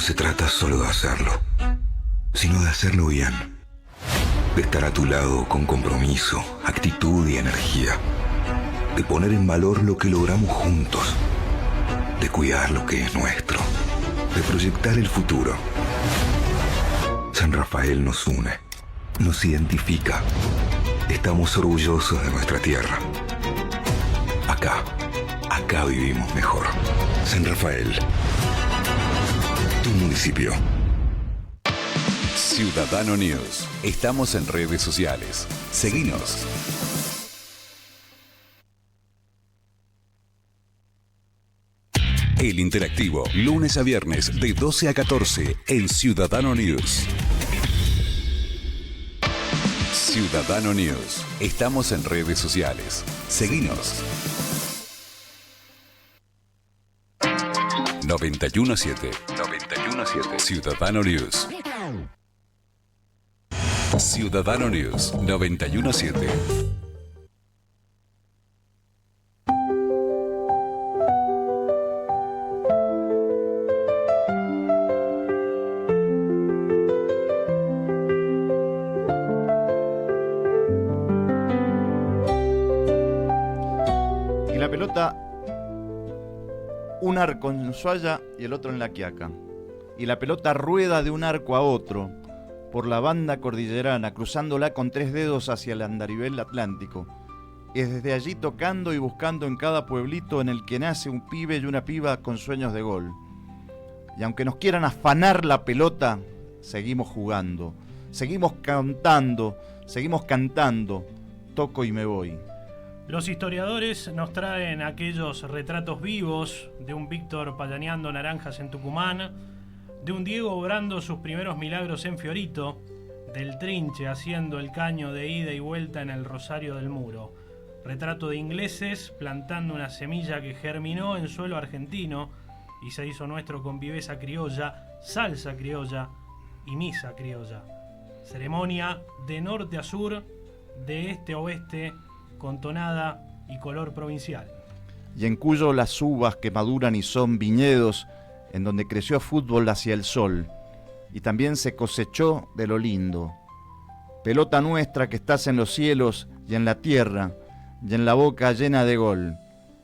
se trata solo de hacerlo, sino de hacerlo bien. De estar a tu lado con compromiso, actitud y energía. De poner en valor lo que logramos juntos. De cuidar lo que es nuestro. De proyectar el futuro. San Rafael nos une, nos identifica. Estamos orgullosos de nuestra tierra. Acá vivimos mejor. San Rafael, tu municipio. Ciudadano News. Estamos en redes sociales. Seguinos. El Interactivo, lunes a viernes de 12 a 14 en Ciudadano News. Ciudadano News. Estamos en redes sociales. Seguinos. 917. Ciudadano News. Ciudadano News 917. Y la pelota, un arco en Ushuaia y el otro en La Quiaca. Y la pelota rueda de un arco a otro por la banda cordillerana, cruzándola con 3 dedos hacia el andarivel atlántico. Es desde allí tocando y buscando en cada pueblito en el que nace un pibe y una piba con sueños de gol. Y aunque nos quieran afanar la pelota, seguimos jugando, seguimos cantando, toco y me voy. Los historiadores nos traen aquellos retratos vivos de un Víctor payaneando naranjas en Tucumán, de un Diego obrando sus primeros milagros en Fiorito, del Trinche haciendo el caño de ida y vuelta en el Rosario del Muro. Retrato de ingleses plantando una semilla que germinó en suelo argentino y se hizo nuestro con viveza criolla, salsa criolla y misa criolla. Ceremonia de norte a sur, de este a oeste, con tonada y color provincial. Y en Cuyo las uvas que maduran y son viñedos, en donde creció fútbol hacia el sol, y también se cosechó de lo lindo. Pelota nuestra que estás en los cielos y en la tierra, y en la boca llena de gol.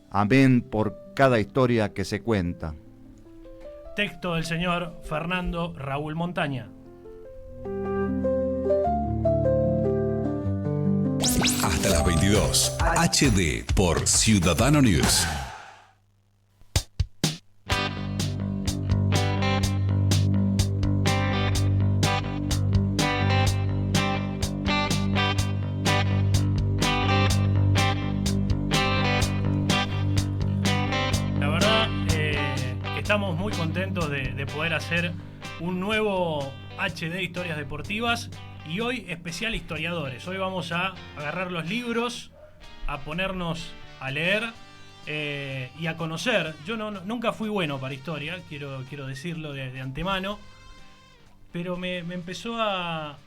Amén por cada historia que se cuenta. Texto del señor Fernando Raúl Montaña. Hasta las 22. HD por Ciudadano News. Estamos muy contentos de poder hacer un nuevo HD Historias Deportivas y hoy especial historiadores. Hoy vamos a agarrar los libros, a ponernos a leer y a conocer. Yo nunca fui bueno para historia, quiero decirlo de antemano, pero me empezó a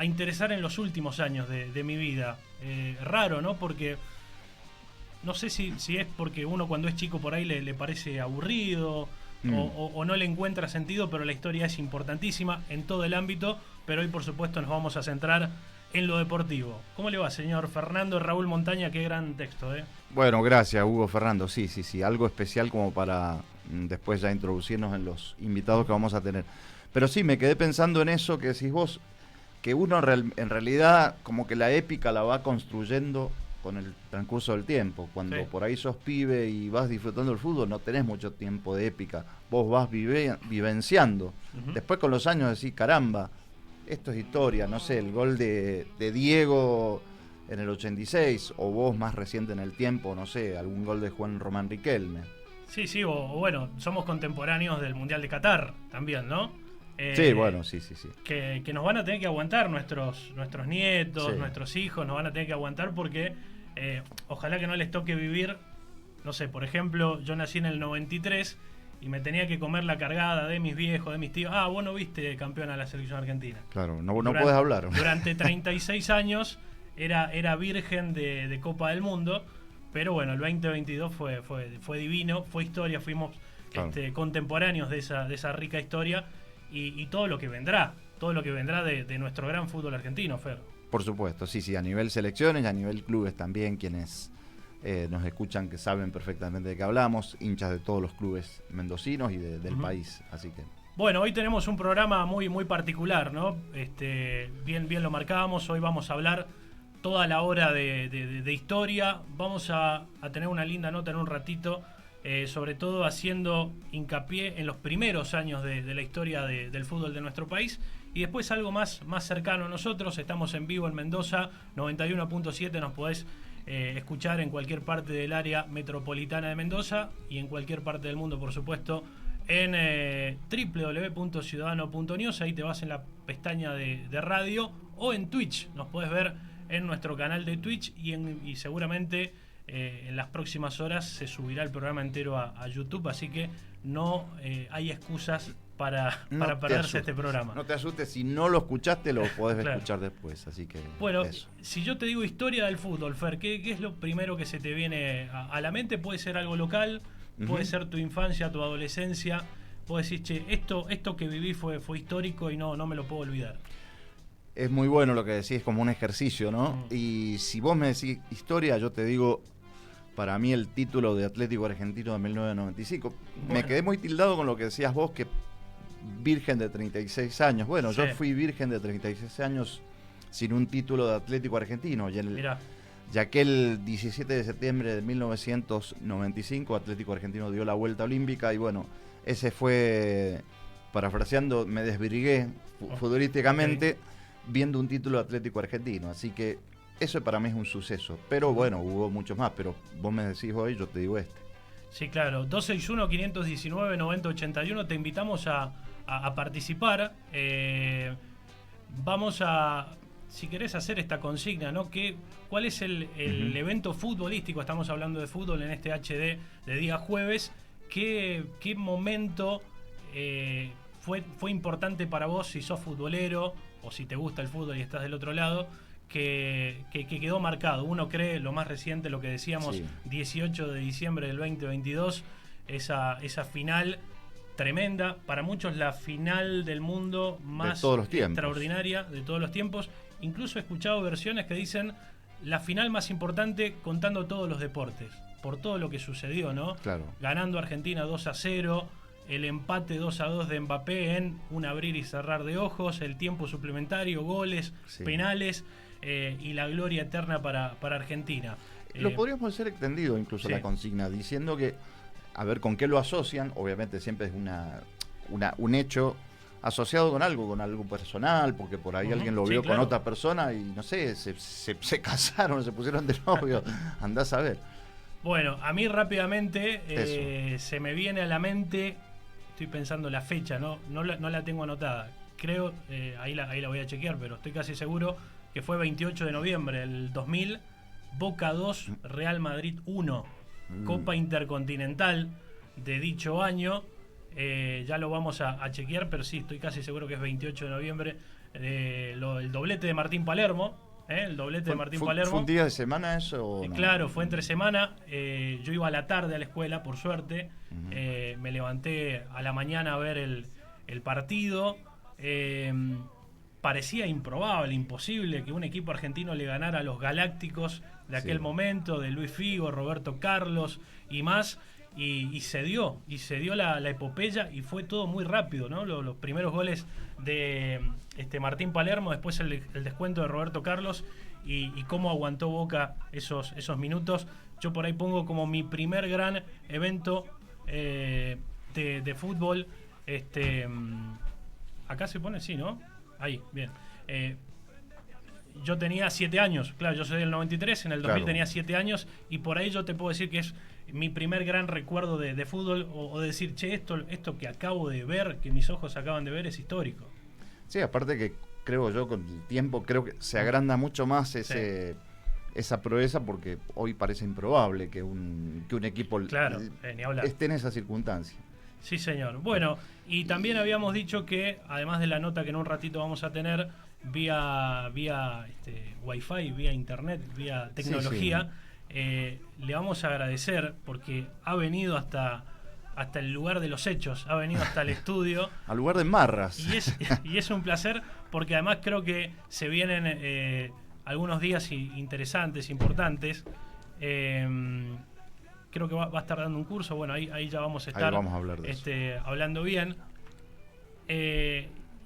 interesar en los últimos años de mi vida. Raro, ¿no? Porque no sé si es porque uno cuando es chico por ahí le parece aburrido o no le encuentra sentido, pero la historia es importantísima en todo el ámbito, pero hoy por supuesto nos vamos a centrar en lo deportivo. ¿Cómo le va, señor Fernando Raúl Montaña? Qué gran texto, ¿eh? Bueno, gracias, Hugo Fernando. Sí, algo especial como para después ya introducirnos en los invitados que vamos a tener. Pero sí, me quedé pensando en eso que decís vos, que uno en realidad como que la épica la va construyendo con el transcurso del tiempo. Cuando sí, por ahí sos pibe y vas disfrutando el fútbol, no tenés mucho tiempo de épica. Vos vas vivenciando. Uh-huh. Después con los años decís, caramba, esto es historia, no sé, el gol de Diego en el 86, o vos más reciente en el tiempo, no sé, algún gol de Juan Román Riquelme. Sí, o bueno, somos contemporáneos del Mundial de Qatar también, ¿no? Sí, bueno, sí. Que nos van a tener que aguantar nuestros nietos, sí, nuestros hijos, nos van a tener que aguantar porque ojalá que no les toque vivir, no sé, por ejemplo, yo nací en el 93 y me tenía que comer la cargada de mis viejos, de mis tíos. Ah, vos no viste campeona de la selección argentina. Claro, no podés hablar. Durante 36 años era virgen de Copa del Mundo, pero bueno, el 2022 fue divino, fue historia, fuimos Claro. Contemporáneos de esa rica historia y todo lo que vendrá de nuestro gran fútbol argentino, Fer. Por supuesto, sí, a nivel selecciones y a nivel clubes también, quienes nos escuchan que saben perfectamente de qué hablamos, hinchas de todos los clubes mendocinos y del país, así que... Bueno, hoy tenemos un programa muy, muy particular, ¿no? Bien lo marcábamos, hoy vamos a hablar toda la hora de historia, vamos a tener una linda nota en un ratito, sobre todo haciendo hincapié en los primeros años de la historia del fútbol de nuestro país, y después algo más cercano a nosotros. Estamos en vivo en Mendoza, 91.7, nos podés escuchar en cualquier parte del área metropolitana de Mendoza y en cualquier parte del mundo, por supuesto, en www.ciudadano.news. Ahí te vas en la pestaña de radio, o en Twitch, nos podés ver en nuestro canal de Twitch, y seguramente en las próximas horas se subirá el programa entero a YouTube, así que no hay excusas para perderse este programa. No te asustes, si no lo escuchaste lo podés Claro. escuchar después, así que Bueno, eso. si yo te digo historia del fútbol, Fer, ¿qué es lo primero que se te viene a la mente? Puede ser algo local, puede ser tu infancia, tu adolescencia, puedes decir, che, esto que viví fue histórico y no me lo puedo olvidar. Es muy bueno lo que decís, es como un ejercicio, ¿no? Y si vos me decís historia, yo te digo, para mí el título de Atlético Argentino de 1995. Bueno. Me quedé muy tildado con lo que decías vos, que virgen de 36 años. Bueno, Sí. yo fui virgen de 36 años sin un título de Atlético Argentino. Mirá, Ya que el 17 de septiembre de 1995 Atlético Argentino dio la vuelta olímpica y bueno, ese fue, parafraseando, me desvirgué futbolísticamente viendo un título de Atlético Argentino, así que eso para mí es un suceso, pero bueno, hubo muchos más, pero vos me decís hoy, yo te digo este. sí, claro, 261-519-9081, te invitamos a participar. Vamos a, si querés, hacer esta consigna, ¿no? ¿Cuál es el evento futbolístico? Estamos hablando de fútbol en este HD de día jueves. ¿Qué momento fue importante para vos, si sos futbolero o si te gusta el fútbol y estás del otro lado, que quedó marcado? Uno cree, lo más reciente, lo que decíamos, Sí. 18 de diciembre del 2022, esa final tremenda, para muchos la final del mundo más todos los tiempos. extraordinaria de todos los tiempos. Incluso he escuchado versiones que dicen la final más importante contando todos los deportes, por todo lo que sucedió, ¿no? Claro. Ganando Argentina 2-0, el empate 2-2 de Mbappé en un abrir y cerrar de ojos, el tiempo suplementario, goles, Sí. penales, y la gloria eterna para Argentina. Lo podríamos hacer extendido incluso sí. la consigna, diciendo que, a ver, ¿con qué lo asocian? Obviamente siempre es un hecho asociado con algo personal, porque por ahí alguien lo Sí, vio claro. con otra persona y no sé, se casaron, se pusieron de novio, andás a ver. Bueno, a mí rápidamente se me viene a la mente, estoy pensando la fecha, no la tengo anotada. Creo, ahí la voy a chequear, pero estoy casi seguro que fue 28 de noviembre del 2000, Boca 2, Real Madrid 1, Copa Intercontinental de dicho año. Ya lo vamos a chequear, pero sí, estoy casi seguro que es 28 de noviembre. El doblete de Martín Palermo. El doblete de Martín Palermo. ¿Fue un día de semana eso? O no? Claro, fue entre semana. Yo iba a la tarde a la escuela, por suerte. Me levanté a la mañana a ver el partido. Parecía improbable, imposible que un equipo argentino le ganara a los Galácticos de aquel momento, de Luis Figo, Roberto Carlos y más. Y se dio la epopeya y fue todo muy rápido, ¿no? Los primeros goles de Martín Palermo, después el descuento de Roberto Carlos y cómo aguantó Boca esos minutos. Yo por ahí pongo como mi primer gran evento de fútbol. Acá se pone, sí, ¿no? Ahí, bien. Yo tenía 7 años, claro, yo soy del 93, en el 2000 Claro. tenía 7 años y por ahí yo te puedo decir que es mi primer gran recuerdo de fútbol o decir, che, esto que acabo de ver, que mis ojos acaban de ver, es histórico. Sí, aparte que creo yo con el tiempo creo que se agranda mucho más esa proeza, porque hoy parece improbable que un equipo Claro, ni hablar. esté en esa circunstancia. Sí, señor. Bueno, y también habíamos dicho que, además de la nota que en un ratito vamos a tener, vía Wi-Fi, vía internet, vía tecnología, le vamos a agradecer porque ha venido hasta hasta el lugar de los hechos, ha venido hasta el estudio. Al lugar de Marras. Y es un placer porque además creo que se vienen algunos días interesantes, importantes. Creo que va a estar dando un curso, bueno, ahí ya vamos a estar ahí vamos a hablar de eso. Hablando bien.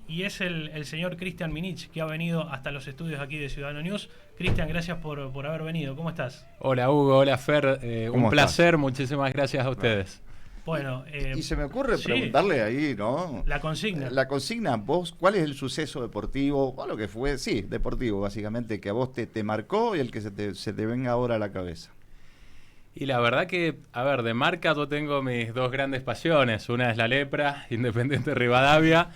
Y es el señor Cristian Minich, que ha venido hasta los estudios aquí de Ciudadano News. Cristian, gracias por haber venido. ¿Cómo estás? Hola Hugo, hola Fer, un placer, muchísimas gracias a ustedes. Bueno, y se me ocurre preguntarle ahí, ¿no? La consigna. La consigna, vos, ¿cuál es el suceso deportivo, o lo que fue, sí, deportivo básicamente, que a vos te marcó y el que se te venga ahora a la cabeza? Y la verdad que, a ver, de marca yo tengo mis dos grandes pasiones. Una es la lepra, Independiente Rivadavia,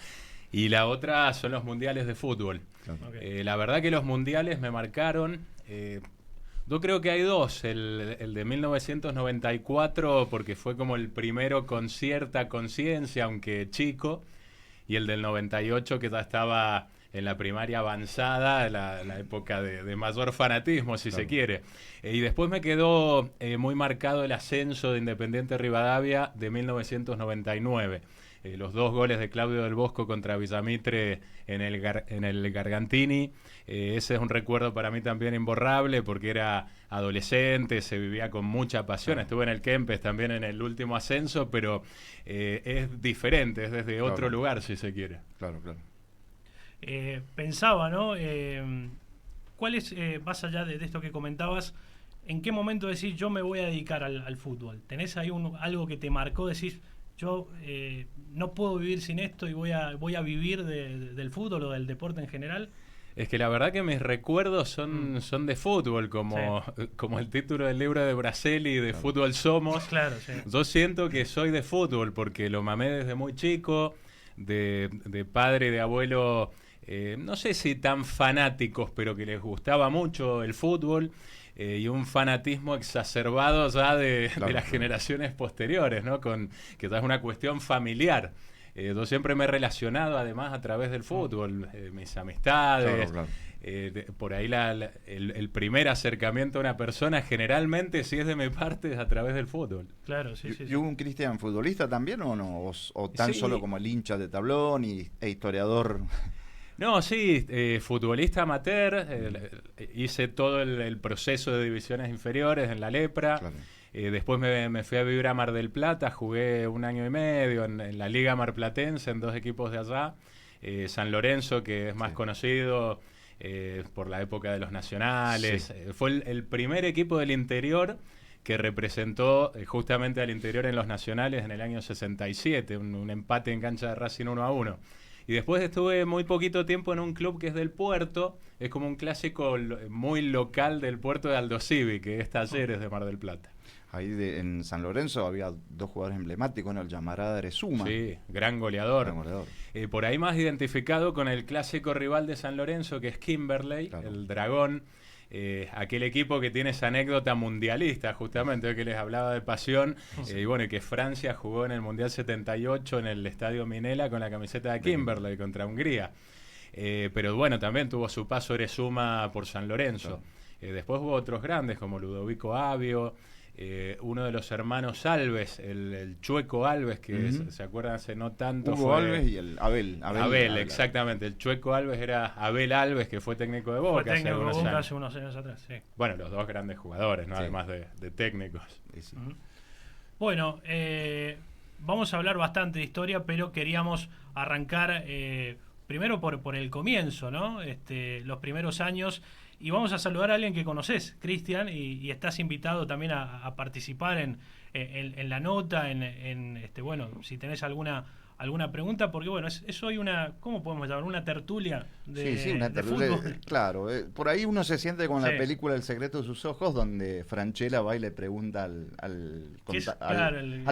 y la otra son los mundiales de fútbol. Okay. La verdad que los mundiales me marcaron. Yo creo que hay dos. El de 1994, porque fue como el primero con cierta conciencia, aunque chico, y el del 98, que ya estaba en la primaria avanzada, la época de mayor fanatismo, si se quiere. Y después me quedó muy marcado el ascenso de Independiente Rivadavia de 1999. Los 2 goles de Claudio del Bosco contra Villamitre en el Gargantini. Ese es un recuerdo para mí también imborrable porque era adolescente, se vivía con mucha pasión. Estuve en el Kempes también en el último ascenso, pero es diferente, es desde otro lugar, si se quiere. Claro, claro. Pensaba, ¿no? ¿Cuál es, más allá de esto que comentabas, en qué momento decís yo me voy a dedicar al fútbol? ¿Tenés ahí algo que te marcó? Decís, yo no puedo vivir sin esto y voy a vivir del fútbol o del deporte en general. Es que la verdad que mis recuerdos son de fútbol, como el título del libro de Braselli, de Fútbol Somos. Claro, sí. Yo siento que soy de fútbol porque lo mamé desde muy chico, de padre y de abuelo, no sé si tan fanáticos, pero que les gustaba mucho el fútbol. Y un fanatismo exacerbado ya de las generaciones posteriores, ¿no? Que ya es una cuestión familiar. Yo siempre me he relacionado, además, a través del fútbol, mis amistades. Claro. Por ahí el primer acercamiento a una persona, generalmente, si es de mi parte, es a través del fútbol. Claro, sí. ¿Y hubo un Cristian futbolista también o no? ¿O tan solo como el hincha de tablón e historiador? No, sí, futbolista amateur, hice todo el proceso de divisiones inferiores en la lepra. Claro. Después me fui a vivir a Mar del Plata, jugué 1 año y medio en la Liga Marplatense, en 2 equipos de allá. San Lorenzo, que es más conocido por la época de los nacionales. Sí. Fue el primer equipo del interior que representó justamente al interior en los nacionales en el año 67, un empate en cancha de Racing 1-1. Y después estuve muy poquito tiempo en un club que es del Puerto, es como un clásico muy local del Puerto de Aldosivi, que es Talleres de Mar del Plata. Ahí en San Lorenzo había 2 jugadores emblemáticos, ¿no? El Llamarada Erezuma. Sí, gran goleador. Por ahí más identificado con el clásico rival de San Lorenzo, que es Kimberley, claro. El Dragón. Aquel equipo que tiene esa anécdota mundialista, justamente, que les hablaba de pasión, y bueno, que Francia jugó en el Mundial 78 en el Estadio Minela con la camiseta de Kimberley contra Hungría. Pero bueno, también tuvo su paso Erezuma por San Lorenzo. Claro. Después hubo otros grandes como Ludovico Avio, uno de los hermanos Alves, el Chueco Alves, que se acuerdan hace no tanto. Hugo Alves y el Abel. Abel, exactamente. El Chueco Alves era Abel Alves, que fue técnico de Boca. Fue técnico de Boca hace unos años atrás, sí. Bueno, los 2 grandes jugadores, ¿no? Sí. Además de técnicos. Sí. Bueno, vamos a hablar bastante de historia, pero queríamos arrancar primero por el comienzo, ¿no? Los primeros años. Y vamos a saludar a alguien que conoces, Cristian, y estás invitado también a participar en la nota, bueno, si tenés alguna pregunta, porque bueno, es hoy ¿cómo podemos llamar? Una tertulia de una tertulia, claro. Por ahí uno se siente con la película El secreto de sus ojos, donde Franchella va y le pregunta al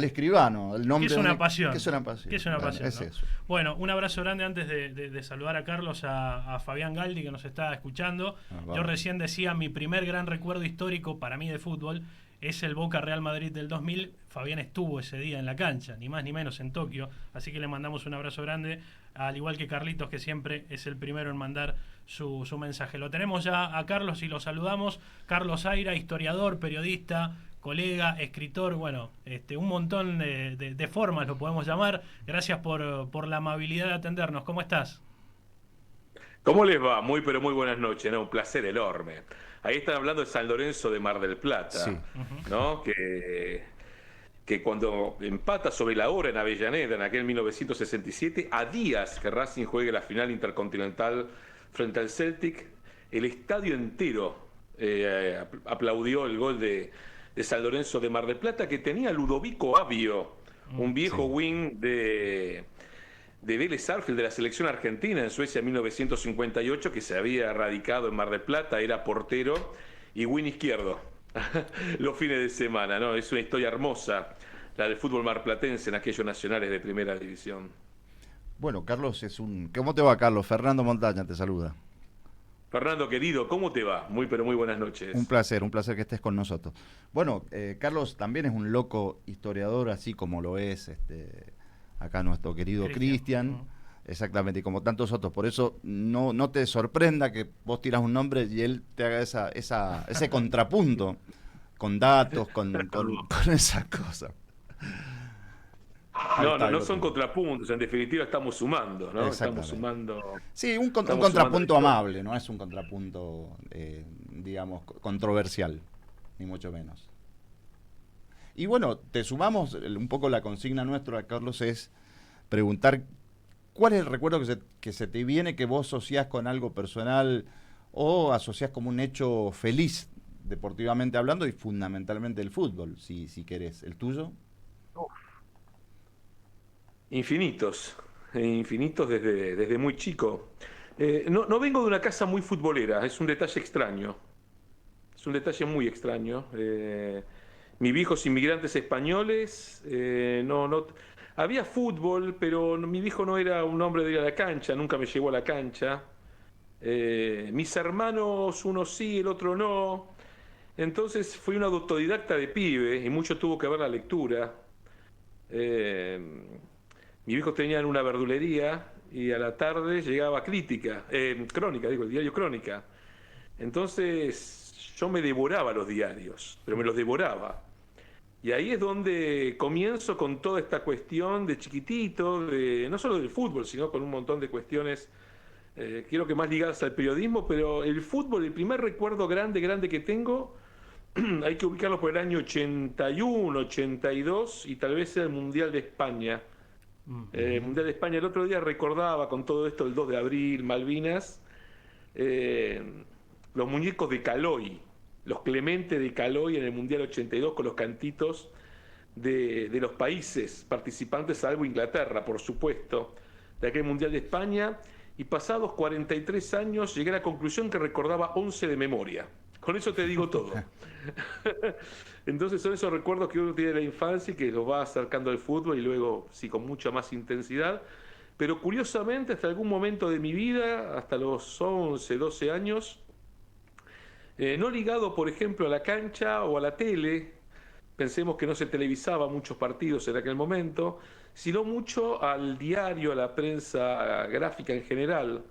escribano el nombre. ¿Qué es una pasión? ¿Qué es una pasión? ¿Qué es una pasión? Es ¿no? eso. Bueno, un abrazo grande antes de saludar a Carlos, a Fabián Galdi, que nos está escuchando. Yo recién decía, mi primer gran recuerdo histórico para mí de fútbol es el Boca Real Madrid del 2000. Fabián estuvo ese día en la cancha, ni más ni menos, en Tokio, así que le mandamos un abrazo grande, al igual que Carlitos, que siempre es el primero en mandar su mensaje. Lo tenemos ya a Carlos y lo saludamos. Carlos Aira, historiador, periodista, colega, escritor, bueno, un montón de formas lo podemos llamar. Gracias por la amabilidad de atendernos. ¿Cómo estás? ¿Cómo les va? Muy, pero muy buenas noches, ¿no? Un placer enorme. Ahí están hablando de San Lorenzo de Mar del Plata, Sí. ¿no? Que cuando empata sobre la hora en Avellaneda, en aquel 1967, a días que Racing juegue la final intercontinental frente al Celtic, el estadio entero aplaudió el gol de San Lorenzo de Mar del Plata, que tenía Ludovico Avio, un viejo wing de Vélez Sarsfield, de la selección argentina en Suecia en 1958, que se había radicado en Mar del Plata, era portero y wing izquierdo los fines de semana, ¿no? Es una historia hermosa, la del fútbol marplatense en aquellos nacionales de primera división. Bueno, Carlos ¿Cómo te va, Carlos? Fernando Montaña te saluda. Fernando, querido, ¿cómo te va? Muy, pero muy buenas noches. Un placer que estés con nosotros. Bueno, Carlos también es un loco historiador, así como lo es acá nuestro querido Cristian. Exactamente, y como tantos otros. Por eso no te sorprenda que vos tiras un nombre y él te haga ese contrapunto con datos, con esas cosas. No son contrapuntos, en definitiva estamos sumando, ¿no? Estamos sumando. Sí, un contrapunto amable, no es un contrapunto, digamos, controversial, ni mucho menos. Y bueno, te sumamos un poco la consigna nuestra, Carlos, es preguntar cuál es el recuerdo que se te viene que vos asociás con algo personal o asociás como un hecho feliz, deportivamente hablando, y fundamentalmente el fútbol, si querés. ¿El tuyo? Infinitos desde muy chico. No vengo de una casa muy futbolera, es un detalle extraño. Es un detalle muy extraño. Mis viejos inmigrantes españoles, había fútbol, pero mi viejo no era un hombre de ir a la cancha, nunca me llevó a la cancha. Mis hermanos, uno sí, el otro no. Entonces fui un autodidacta de pibe y mucho tuvo que ver la lectura. Mis viejos tenían una verdulería y a la tarde llegaba Crónica, el diario Crónica. Entonces yo me devoraba los diarios, pero me los devoraba. Y ahí es donde comienzo con toda esta cuestión de chiquitito, no solo del fútbol, sino con un montón de cuestiones, quiero que más ligadas al periodismo, pero el fútbol, el primer recuerdo grande que tengo, hay que ubicarlo por el año 81, 82 y tal vez sea el Mundial de España. Mundial de España, el otro día recordaba con todo esto el 2 de abril, Malvinas, los muñecos de Caloi, los Clemente de Caloi en el Mundial 82 con los cantitos de los países participantes, salvo Inglaterra, por supuesto, de aquel Mundial de España, y pasados 43 años llegué a la conclusión que recordaba 11 de memoria. Con eso te digo todo. Entonces son esos recuerdos que uno tiene de la infancia y que los va acercando al fútbol y luego sí con mucha más intensidad. Pero curiosamente hasta algún momento de mi vida, hasta los 11, 12 años, no ligado por ejemplo a la cancha o a la tele, pensemos que no se televisaba muchos partidos en aquel momento, sino mucho al diario, a la prensa gráfica en general.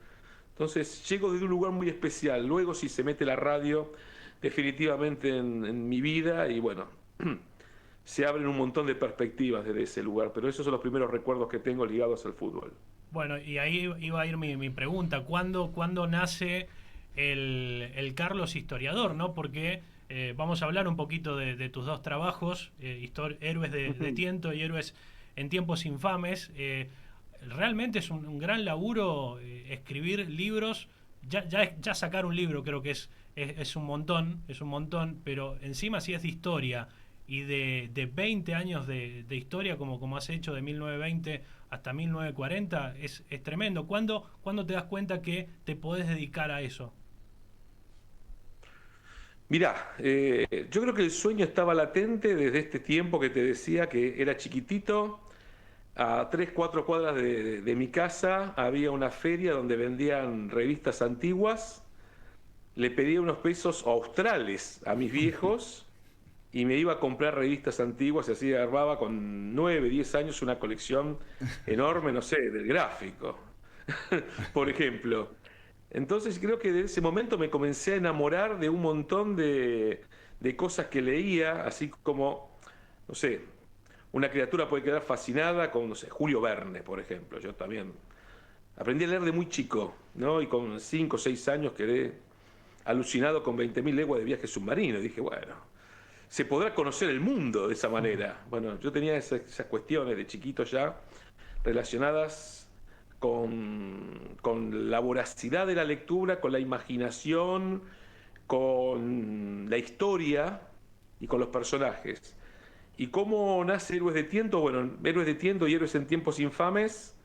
Entonces llego desde un lugar muy especial. Luego si se mete la radio definitivamente en mi vida y bueno, se abren un montón de perspectivas desde ese lugar, pero esos son los primeros recuerdos que tengo ligados al fútbol. Bueno, y ahí iba a ir mi pregunta, ¿cuándo nace el Carlos historiador, ¿no? Porque vamos a hablar un poquito de tus dos trabajos, Héroes de Tiento y Héroes en Tiempos Infames. Realmente es un gran laburo escribir libros. Ya sacar un libro creo que es un montón, pero encima si es de historia y de 20 años de historia como has hecho de 1920 hasta 1940, es tremendo. ¿Cuándo te das cuenta que te podés dedicar a eso? Mirá, yo creo que el sueño estaba latente desde este tiempo que te decía que era chiquitito. A 3-4 cuadras de mi casa había una feria donde vendían revistas antiguas. Le pedía unos pesos australes a mis viejos y me iba a comprar revistas antiguas y así agarraba con 9, 10 años una colección enorme, no sé, del Gráfico, por ejemplo. Entonces creo que desde ese momento me comencé a enamorar de un montón de de cosas que leía, así como, no sé, una criatura puede quedar fascinada con, no sé, Julio Verne, por ejemplo. Yo también aprendí a leer de muy chico, ¿no? Y con 5 o 6 años quedé alucinado con 20.000 leguas de viaje submarino. Y dije, bueno, se podrá conocer el mundo de esa manera. Bueno, yo tenía esas cuestiones de chiquito ya relacionadas con la voracidad de la lectura, con la imaginación, con la historia y con los personajes. ¿Y cómo nace Héroes de Tiento? Bueno, Héroes de Tiento y Héroes en Tiempos Infames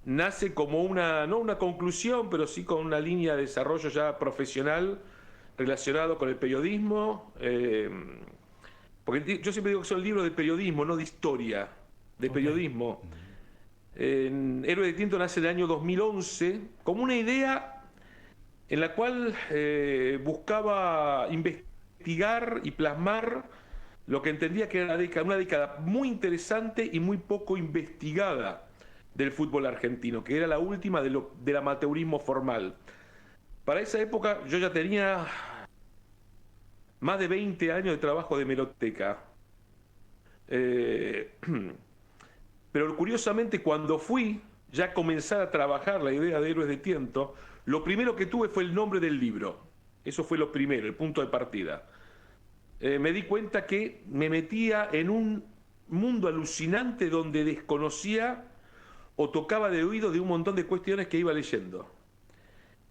nace como no una conclusión, pero sí con una línea de desarrollo ya profesional relacionado con el periodismo. Porque yo siempre digo que son libros de periodismo, no de historia, de periodismo. Héroes de Tiento nace en el año 2011 como una idea en la cual buscaba investigar y plasmar lo que entendía que era una década muy interesante y muy poco investigada del fútbol argentino, que era la última del amateurismo formal. Para esa época yo ya tenía más de 20 años de trabajo de hemeroteca. Pero curiosamente cuando fui ya a comenzar a trabajar la idea de Héroes de Tiento, lo primero que tuve fue el nombre del libro. Eso fue lo primero, el punto de partida. Me di cuenta que me metía en un mundo alucinante donde desconocía o tocaba de oído de un montón de cuestiones que iba leyendo.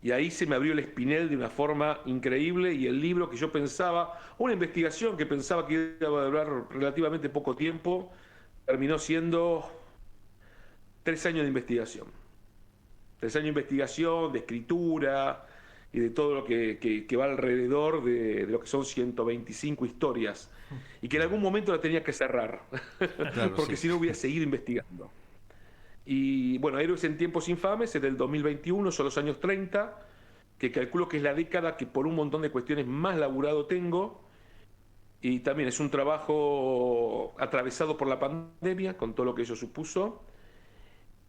Y ahí se me abrió el espinel de una forma increíble y el libro que yo pensaba, una investigación que pensaba que iba a durar relativamente poco tiempo, terminó siendo 3 años de investigación. 3 años de investigación, de escritura y de todo lo que va alrededor de lo que son 125 historias. Y que en algún momento la tenía que cerrar, claro, porque si no voy a seguir investigando. Y bueno, Héroes en Tiempos Infames es del 2021, son los años 30, que calculo que es la década que por un montón de cuestiones más laburado tengo. Y también es un trabajo atravesado por la pandemia, con todo lo que ello supuso,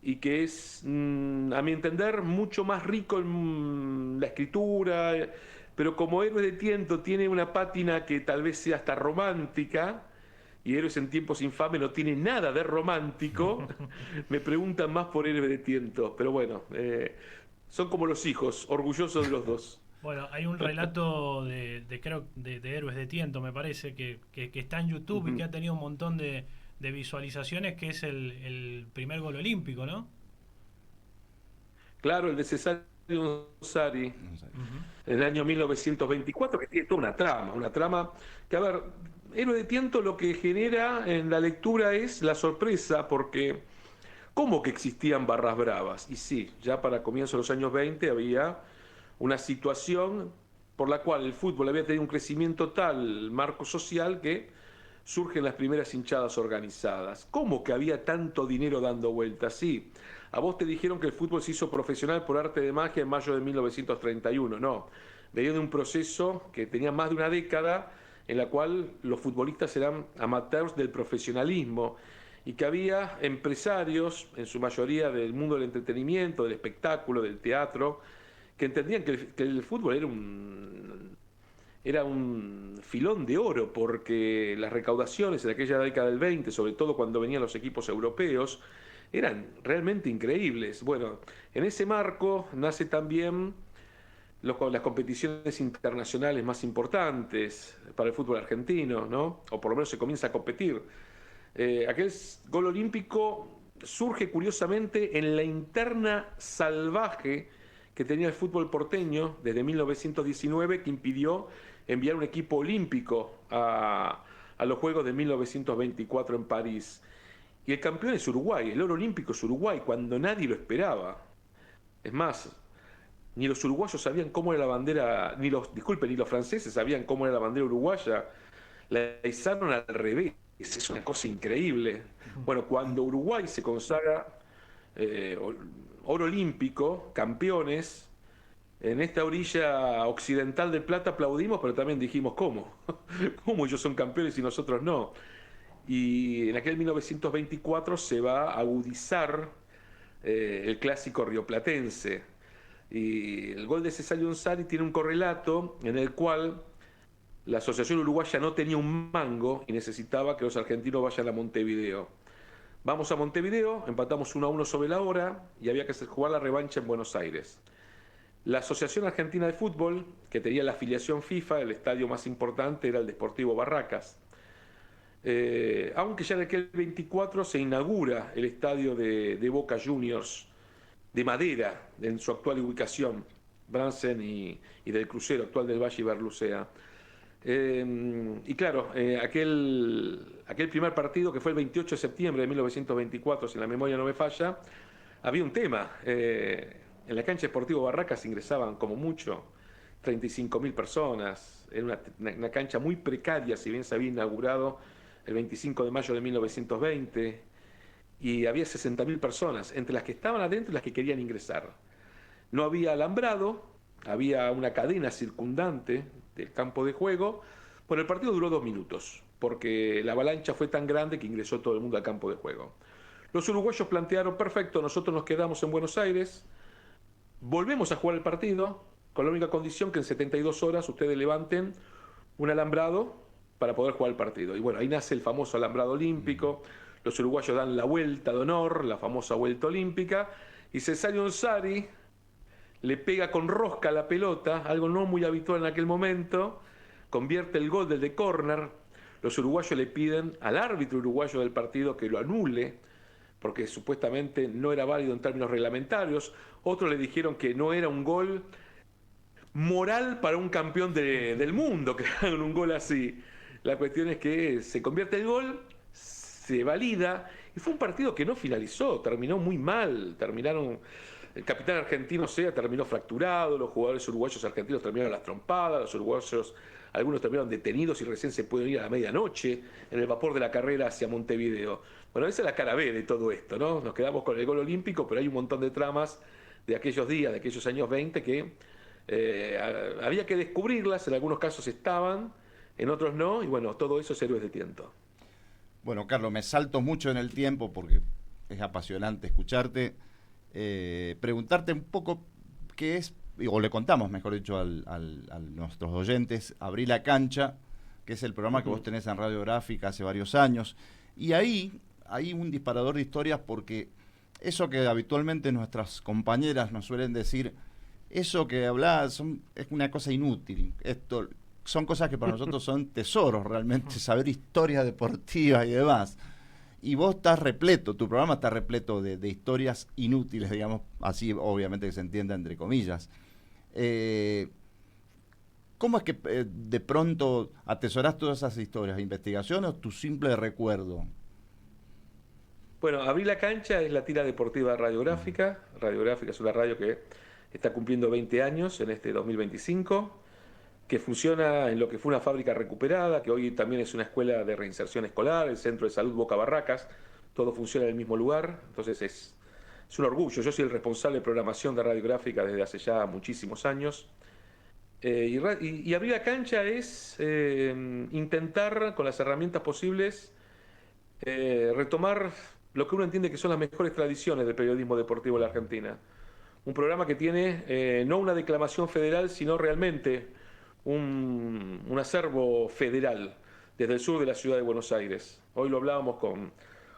y que es, a mi entender, mucho más rico en la escritura, pero como Héroes de Tiento tiene una pátina que tal vez sea hasta romántica, y Héroes en Tiempos Infames no tiene nada de romántico, me preguntan más por Héroes de Tiento, pero bueno, son como los hijos, orgullosos de los dos. Bueno, hay un relato de Héroes de Tiento, me parece, que está en YouTube y que ha tenido un montón de visualizaciones, que es el primer gol olímpico, ¿no? Claro, el de Cesario Onsari, en el año 1924, que tiene toda una trama que, a ver, Héroe de Tiento lo que genera en la lectura es la sorpresa, porque ¿cómo que existían barras bravas? Y sí, ya para comienzos de los años 20 había una situación por la cual el fútbol había tenido un crecimiento tal, marco social, que surgen las primeras hinchadas organizadas. ¿Cómo que había tanto dinero dando vueltas? Sí, a vos te dijeron que el fútbol se hizo profesional por arte de magia en mayo de 1931. No, venía de un proceso que tenía más de una década en la cual los futbolistas eran amateurs del profesionalismo y que había empresarios, en su mayoría del mundo del entretenimiento, del espectáculo, del teatro, que entendían que el fútbol era un filón de oro, porque las recaudaciones en aquella década del 20, sobre todo cuando venían los equipos europeos, eran realmente increíbles. Bueno, en ese marco nace también las competiciones internacionales más importantes para el fútbol argentino, ¿no? O por lo menos se comienza a competir. Aquel gol olímpico surge curiosamente en la interna salvaje que tenía el fútbol porteño desde 1919, que impidió enviar un equipo olímpico a los Juegos de 1924 en París. Y el campeón es Uruguay, el oro olímpico es Uruguay, cuando nadie lo esperaba. Es más, ni los uruguayos sabían cómo era la bandera, ni los franceses sabían cómo era la bandera uruguaya. La izaron al revés, es una cosa increíble. Bueno, cuando Uruguay se consagra oro olímpico, campeones, en esta orilla occidental del Plata aplaudimos, pero también dijimos, ¿cómo? ¿Cómo ellos son campeones y nosotros no? Y en aquel 1924 se va a agudizar el clásico rioplatense. Y el gol de Cesario Onsari tiene un correlato en el cual la Asociación Uruguaya no tenía un mango y necesitaba que los argentinos vayan a Montevideo. Vamos a Montevideo, empatamos 1-1 sobre la hora y había que jugar la revancha en Buenos Aires. La Asociación Argentina de Fútbol, que tenía la afiliación FIFA, el estadio más importante era el Deportivo Barracas. Aunque ya en aquel 24 se inaugura el estadio de Boca Juniors, de madera, en su actual ubicación, Bransen y del Crucero, actual del Valle y Berlucea. Y claro, aquel primer partido, que fue el 28 de septiembre de 1924, si la memoria no me falla, había un tema. En la cancha Deportivo Barracas ingresaban como mucho 35.000 personas. Era una cancha muy precaria, si bien se había inaugurado el 25 de mayo de 1920, y había 60.000 personas, entre las que estaban adentro y las que querían ingresar. No había alambrado, había una cadena circundante del campo de juego. Bueno, el partido duró 2 minutos, porque la avalancha fue tan grande que ingresó todo el mundo al campo de juego. Los uruguayos plantearon, perfecto, nosotros nos quedamos en Buenos Aires, volvemos a jugar el partido, con la única condición que en 72 horas ustedes levanten un alambrado para poder jugar el partido. Y bueno, ahí nace el famoso alambrado olímpico, los uruguayos dan la vuelta de honor, la famosa vuelta olímpica, y Cesario Ansari le pega con rosca la pelota, algo no muy habitual en aquel momento, convierte el gol del de córner. Los uruguayos le piden al árbitro uruguayo del partido que lo anule, porque supuestamente no era válido en términos reglamentarios. Otros le dijeron que no era un gol moral para un campeón del mundo, que hagan un gol así. La cuestión es que se convierte el gol, se valida, y fue un partido que no finalizó, terminó muy mal, el capitán argentino terminó fracturado, los jugadores uruguayos argentinos terminaron las trompadas, los uruguayos, algunos terminaron detenidos y recién se pueden ir a la medianoche en el vapor de la carrera hacia Montevideo. Bueno, esa es la cara B de todo esto, ¿no? Nos quedamos con el gol olímpico, pero hay un montón de tramas de aquellos días, de aquellos años 20 que había que descubrirlas, en algunos casos estaban, en otros no, y bueno, todo eso es Héroes de Tiento. Bueno, Carlos, me salto mucho en el tiempo porque es apasionante escucharte. Preguntarte un poco qué es, o le contamos, mejor dicho, a nuestros oyentes, Abrí la Cancha, que es el programa que vos tenés en Radiográfica hace varios años, y ahí hay un disparador de historias, porque eso que habitualmente nuestras compañeras nos suelen decir, eso que hablás es una cosa inútil, esto son cosas que para nosotros son tesoros realmente, saber historia deportiva y demás. Y vos estás repleto, tu programa está repleto de historias inútiles, digamos, así obviamente que se entienda entre comillas. ¿Cómo es que de pronto atesorás todas esas historias? ¿Investigación o tu simple recuerdo? Bueno, Abrí la Cancha es la tira deportiva radiográfica. Radiográfica es una radio que está cumpliendo 20 años en este 2025, que funciona en lo que fue una fábrica recuperada, que hoy también es una escuela de reinserción escolar, el Centro de Salud Boca Barracas, todo funciona en el mismo lugar, entonces es un orgullo. Yo soy el responsable de programación de Radiográfica desde hace ya muchísimos años. Y Abrir la Cancha es intentar, con las herramientas posibles, retomar lo que uno entiende que son las mejores tradiciones del periodismo deportivo en la Argentina. Un programa que tiene no una declamación federal, sino realmente un acervo federal desde el sur de la ciudad de Buenos Aires. Hoy lo hablábamos con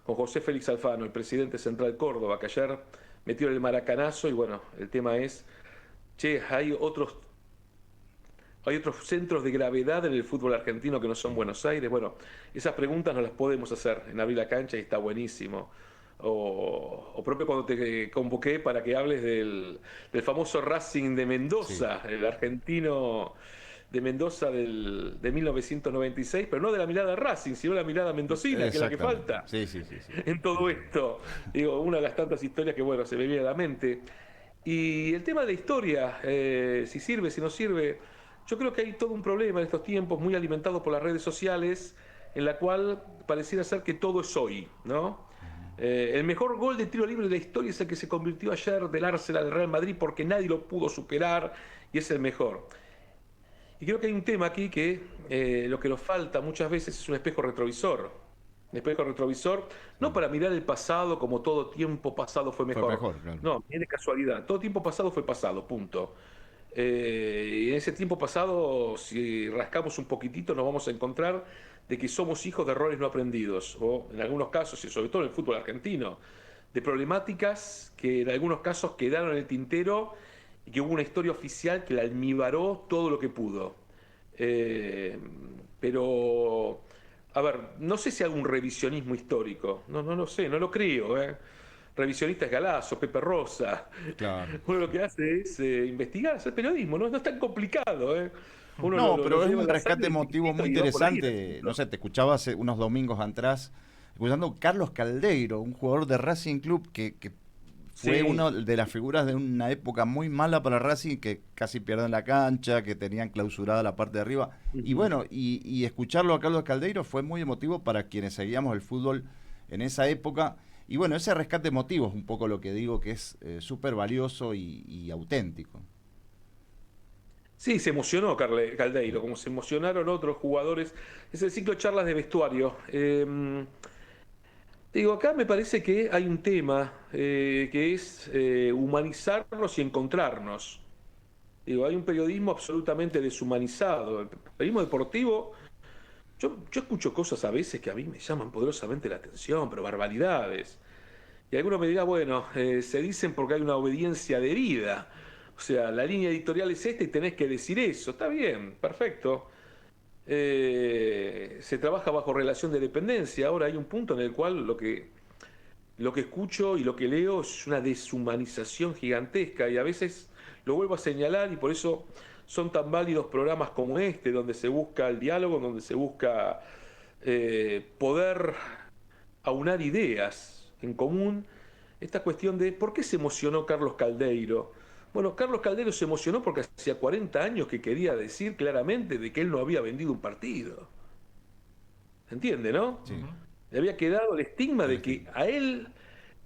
José Félix Alfano, el presidente Central Córdoba, que ayer metió el maracanazo, y bueno, el tema es, hay otros centros de gravedad en el fútbol argentino que no son Buenos Aires. Bueno, esas preguntas no las podemos hacer en Abrir la Cancha y está buenísimo. O propio cuando te convoqué para que hables del famoso Racing de Mendoza, sí, el argentino de Mendoza de 1996, pero no de la mirada Racing, sino la mirada mendocina, que es la que falta sí. en todo esto. Digo, una de las tantas historias que, bueno, se me viene a la mente. Y el tema de la historia, si sirve, si no sirve, yo creo que hay todo un problema en estos tiempos, muy alimentado por las redes sociales, en la cual pareciera ser que todo es hoy, ¿no? El mejor gol de tiro libre de la historia es el que se convirtió ayer del Arsenal del Real Madrid, porque nadie lo pudo superar y es el mejor. Y creo que hay un tema aquí que lo que nos falta muchas veces es un espejo retrovisor. Un espejo retrovisor, no para mirar el pasado como todo tiempo pasado fue mejor. Claro. No, es de casualidad. Todo tiempo pasado fue pasado, punto. Y en ese tiempo pasado, si rascamos un poquitito, nos vamos a encontrar de que somos hijos de errores no aprendidos, o en algunos casos, y sobre todo en el fútbol argentino, de problemáticas que en algunos casos quedaron en el tintero y que hubo una historia oficial que la almibaró todo lo que pudo. Pero, a ver, no sé si hago un revisionismo histórico, no lo sé, no lo creo. Revisionista es Galazo, Pepe Rosa. Claro. Uno lo que hace es investigar, hacer periodismo, no es tan complicado. Uno No, lo pero es lleva un en la rescate sangre emotivo muy y va por ahí, interesante. No sé, te escuchaba hace unos domingos atrás, escuchando Carlos Caldeiro, un jugador de Racing Club que fue Sí. una de las figuras de una época muy mala para Racing, que casi pierden la cancha, que tenían clausurada la parte de arriba. Y bueno, y escucharlo a Carlos Caldeiro fue muy emotivo para quienes seguíamos el fútbol en esa época. Y bueno, ese rescate emotivo es un poco lo que digo, que es súper valioso y auténtico. Sí, se emocionó Caldeiro, como se emocionaron otros jugadores. Es el ciclo de charlas de vestuario. Digo, acá me parece que hay un tema que es humanizarnos y encontrarnos. Digo, hay un periodismo absolutamente deshumanizado. El periodismo deportivo, yo escucho cosas a veces que a mí me llaman poderosamente la atención, pero barbaridades. Y alguno me dirá, bueno, se dicen porque hay una obediencia debida. O sea, la línea editorial es esta y tenés que decir eso. Está bien, perfecto. Se trabaja bajo relación de dependencia. Ahora hay un punto en el cual lo que escucho y lo que leo es una deshumanización gigantesca y a veces lo vuelvo a señalar y por eso son tan válidos programas como este, donde se busca el diálogo, donde se busca poder aunar ideas en común. Esta cuestión de ¿por qué se emocionó Carlos Caldeiro? Bueno, Carlos Caldeiro se emocionó porque hacía 40 años que quería decir claramente de que él no había vendido un partido. ¿Se entiende, no? Sí. Le había quedado el estigma de que a él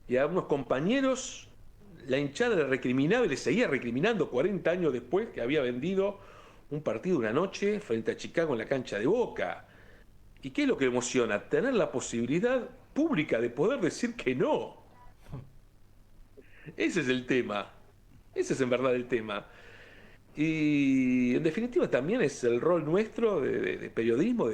y a unos compañeros la hinchada le recriminaba y le seguía recriminando 40 años después que había vendido un partido una noche frente a Chicago en la cancha de Boca. ¿Y qué es lo que emociona? Tener la posibilidad pública de poder decir que no. Ese es el tema. Ese es en verdad el tema. Y en definitiva también es el rol nuestro de periodismo,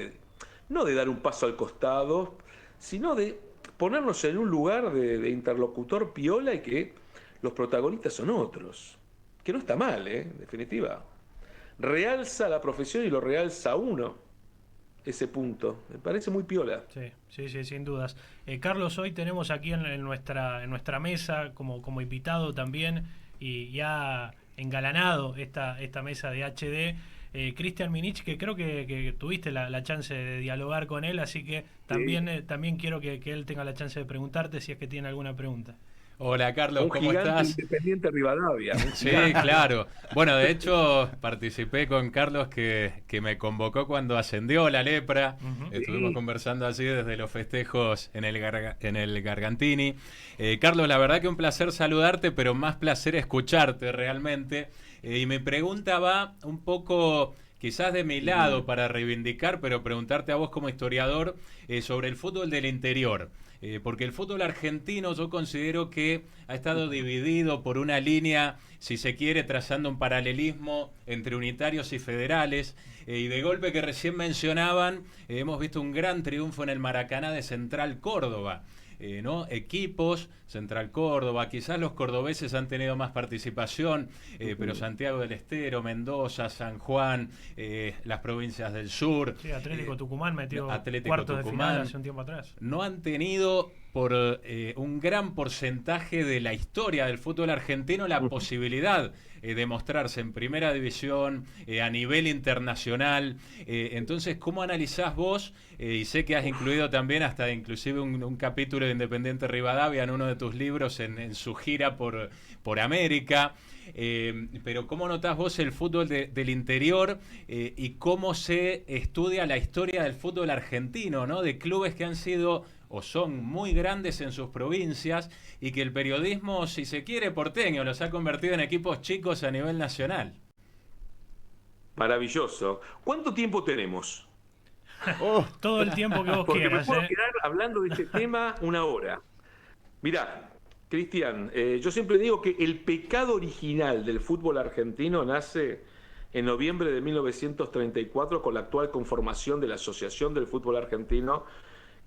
no de dar un paso al costado, sino de ponernos en un lugar de interlocutor piola y que los protagonistas son otros. Que no está mal, en definitiva. Realza la profesión y lo realza uno. Ese punto. Me parece muy piola. Sí, sin dudas. Carlos, hoy tenemos aquí en nuestra mesa como invitado también y ya engalanado esta mesa de HD, Cristian Minich, que creo que tuviste la chance de dialogar con él, así que también quiero que él tenga la chance de preguntarte si es que tiene alguna pregunta. Hola Carlos, Un ¿cómo gigante estás? Independiente Rivadavia. Sí, claro. Bueno, de hecho participé con Carlos que me convocó cuando ascendió la Lepra. Estuvimos conversando así desde los festejos en el Gargantini. Carlos, la verdad que un placer saludarte, pero más placer escucharte realmente. Y mi pregunta va un poco quizás de mi lado para reivindicar, pero preguntarte a vos como historiador sobre el fútbol del interior. Porque el fútbol argentino yo considero que ha estado dividido por una línea, si se quiere, trazando un paralelismo entre unitarios y federales. Y de golpe que recién mencionaban, hemos visto un gran triunfo en el Maracaná de Central Córdoba. ¿No? Equipos, Central Córdoba, quizás los cordobeses han tenido más participación, pero Santiago del Estero, Mendoza, San Juan, las provincias del sur. Sí, Atlético Tucumán metió Atlético cuartos de Tucumán, final hace un tiempo atrás. No han tenido por un gran porcentaje de la historia del fútbol argentino la posibilidad de mostrarse en primera división, a nivel internacional. Entonces, ¿cómo analizás vos? Y sé que has incluido también hasta inclusive un capítulo de Independiente Rivadavia en uno de tus libros en su gira por América. Pero ¿cómo notás vos el fútbol del interior y cómo se estudia la historia del fútbol argentino, ¿no? De clubes que han sido o son muy grandes en sus provincias y que el periodismo, si se quiere, porteño, los ha convertido en equipos chicos a nivel nacional? Maravilloso. ¿Cuánto tiempo tenemos? Todo el tiempo que vos Porque me quieras. puedo quedar hablando de este tema una hora. Mirá, Cristian, yo siempre digo que el pecado original del fútbol argentino nace en noviembre de 1934 con la actual conformación de la Asociación del Fútbol Argentino,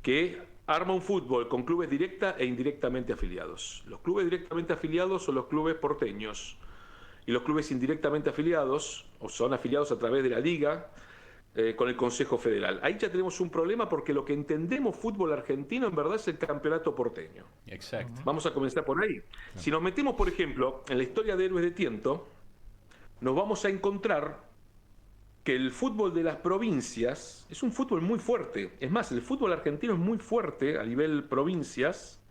que arma un fútbol con clubes directa e indirectamente afiliados. Los clubes directamente afiliados son los clubes porteños, y los clubes indirectamente afiliados o son afiliados a través de la Liga con el Consejo Federal. Ahí ya tenemos un problema porque lo que entendemos fútbol argentino en verdad es el campeonato porteño. Exacto. Vamos a comenzar por ahí. Si nos metemos, por ejemplo, en la historia de Héroes de Tiento, nos vamos a encontrar que el fútbol de las provincias es un fútbol muy fuerte. Es más, el fútbol argentino es muy fuerte a nivel provincias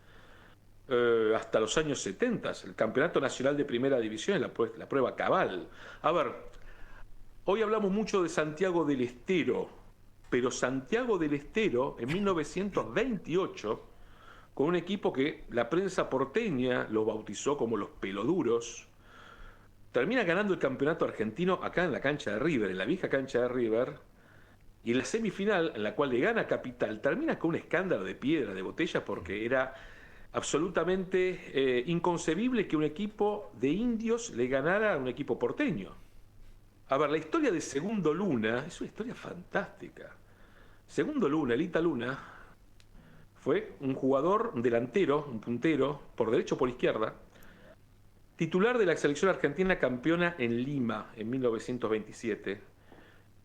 hasta los años 70. El Campeonato Nacional de Primera División es la prueba cabal. A ver, hoy hablamos mucho de Santiago del Estero, pero Santiago del Estero en 1928, con un equipo que la prensa porteña lo bautizó como los peloduros, termina ganando el campeonato argentino acá en la cancha de River, en la vieja cancha de River, y en la semifinal, en la cual le gana Capital, termina con un escándalo de piedra, de botella, porque era absolutamente inconcebible que un equipo de indios le ganara a un equipo porteño. A ver, la historia de Segundo Luna es una historia fantástica. Segundo Luna, Elita Luna, fue un jugador delantero, un puntero, por derecha o por izquierda, titular de la selección argentina campeona en Lima en 1927,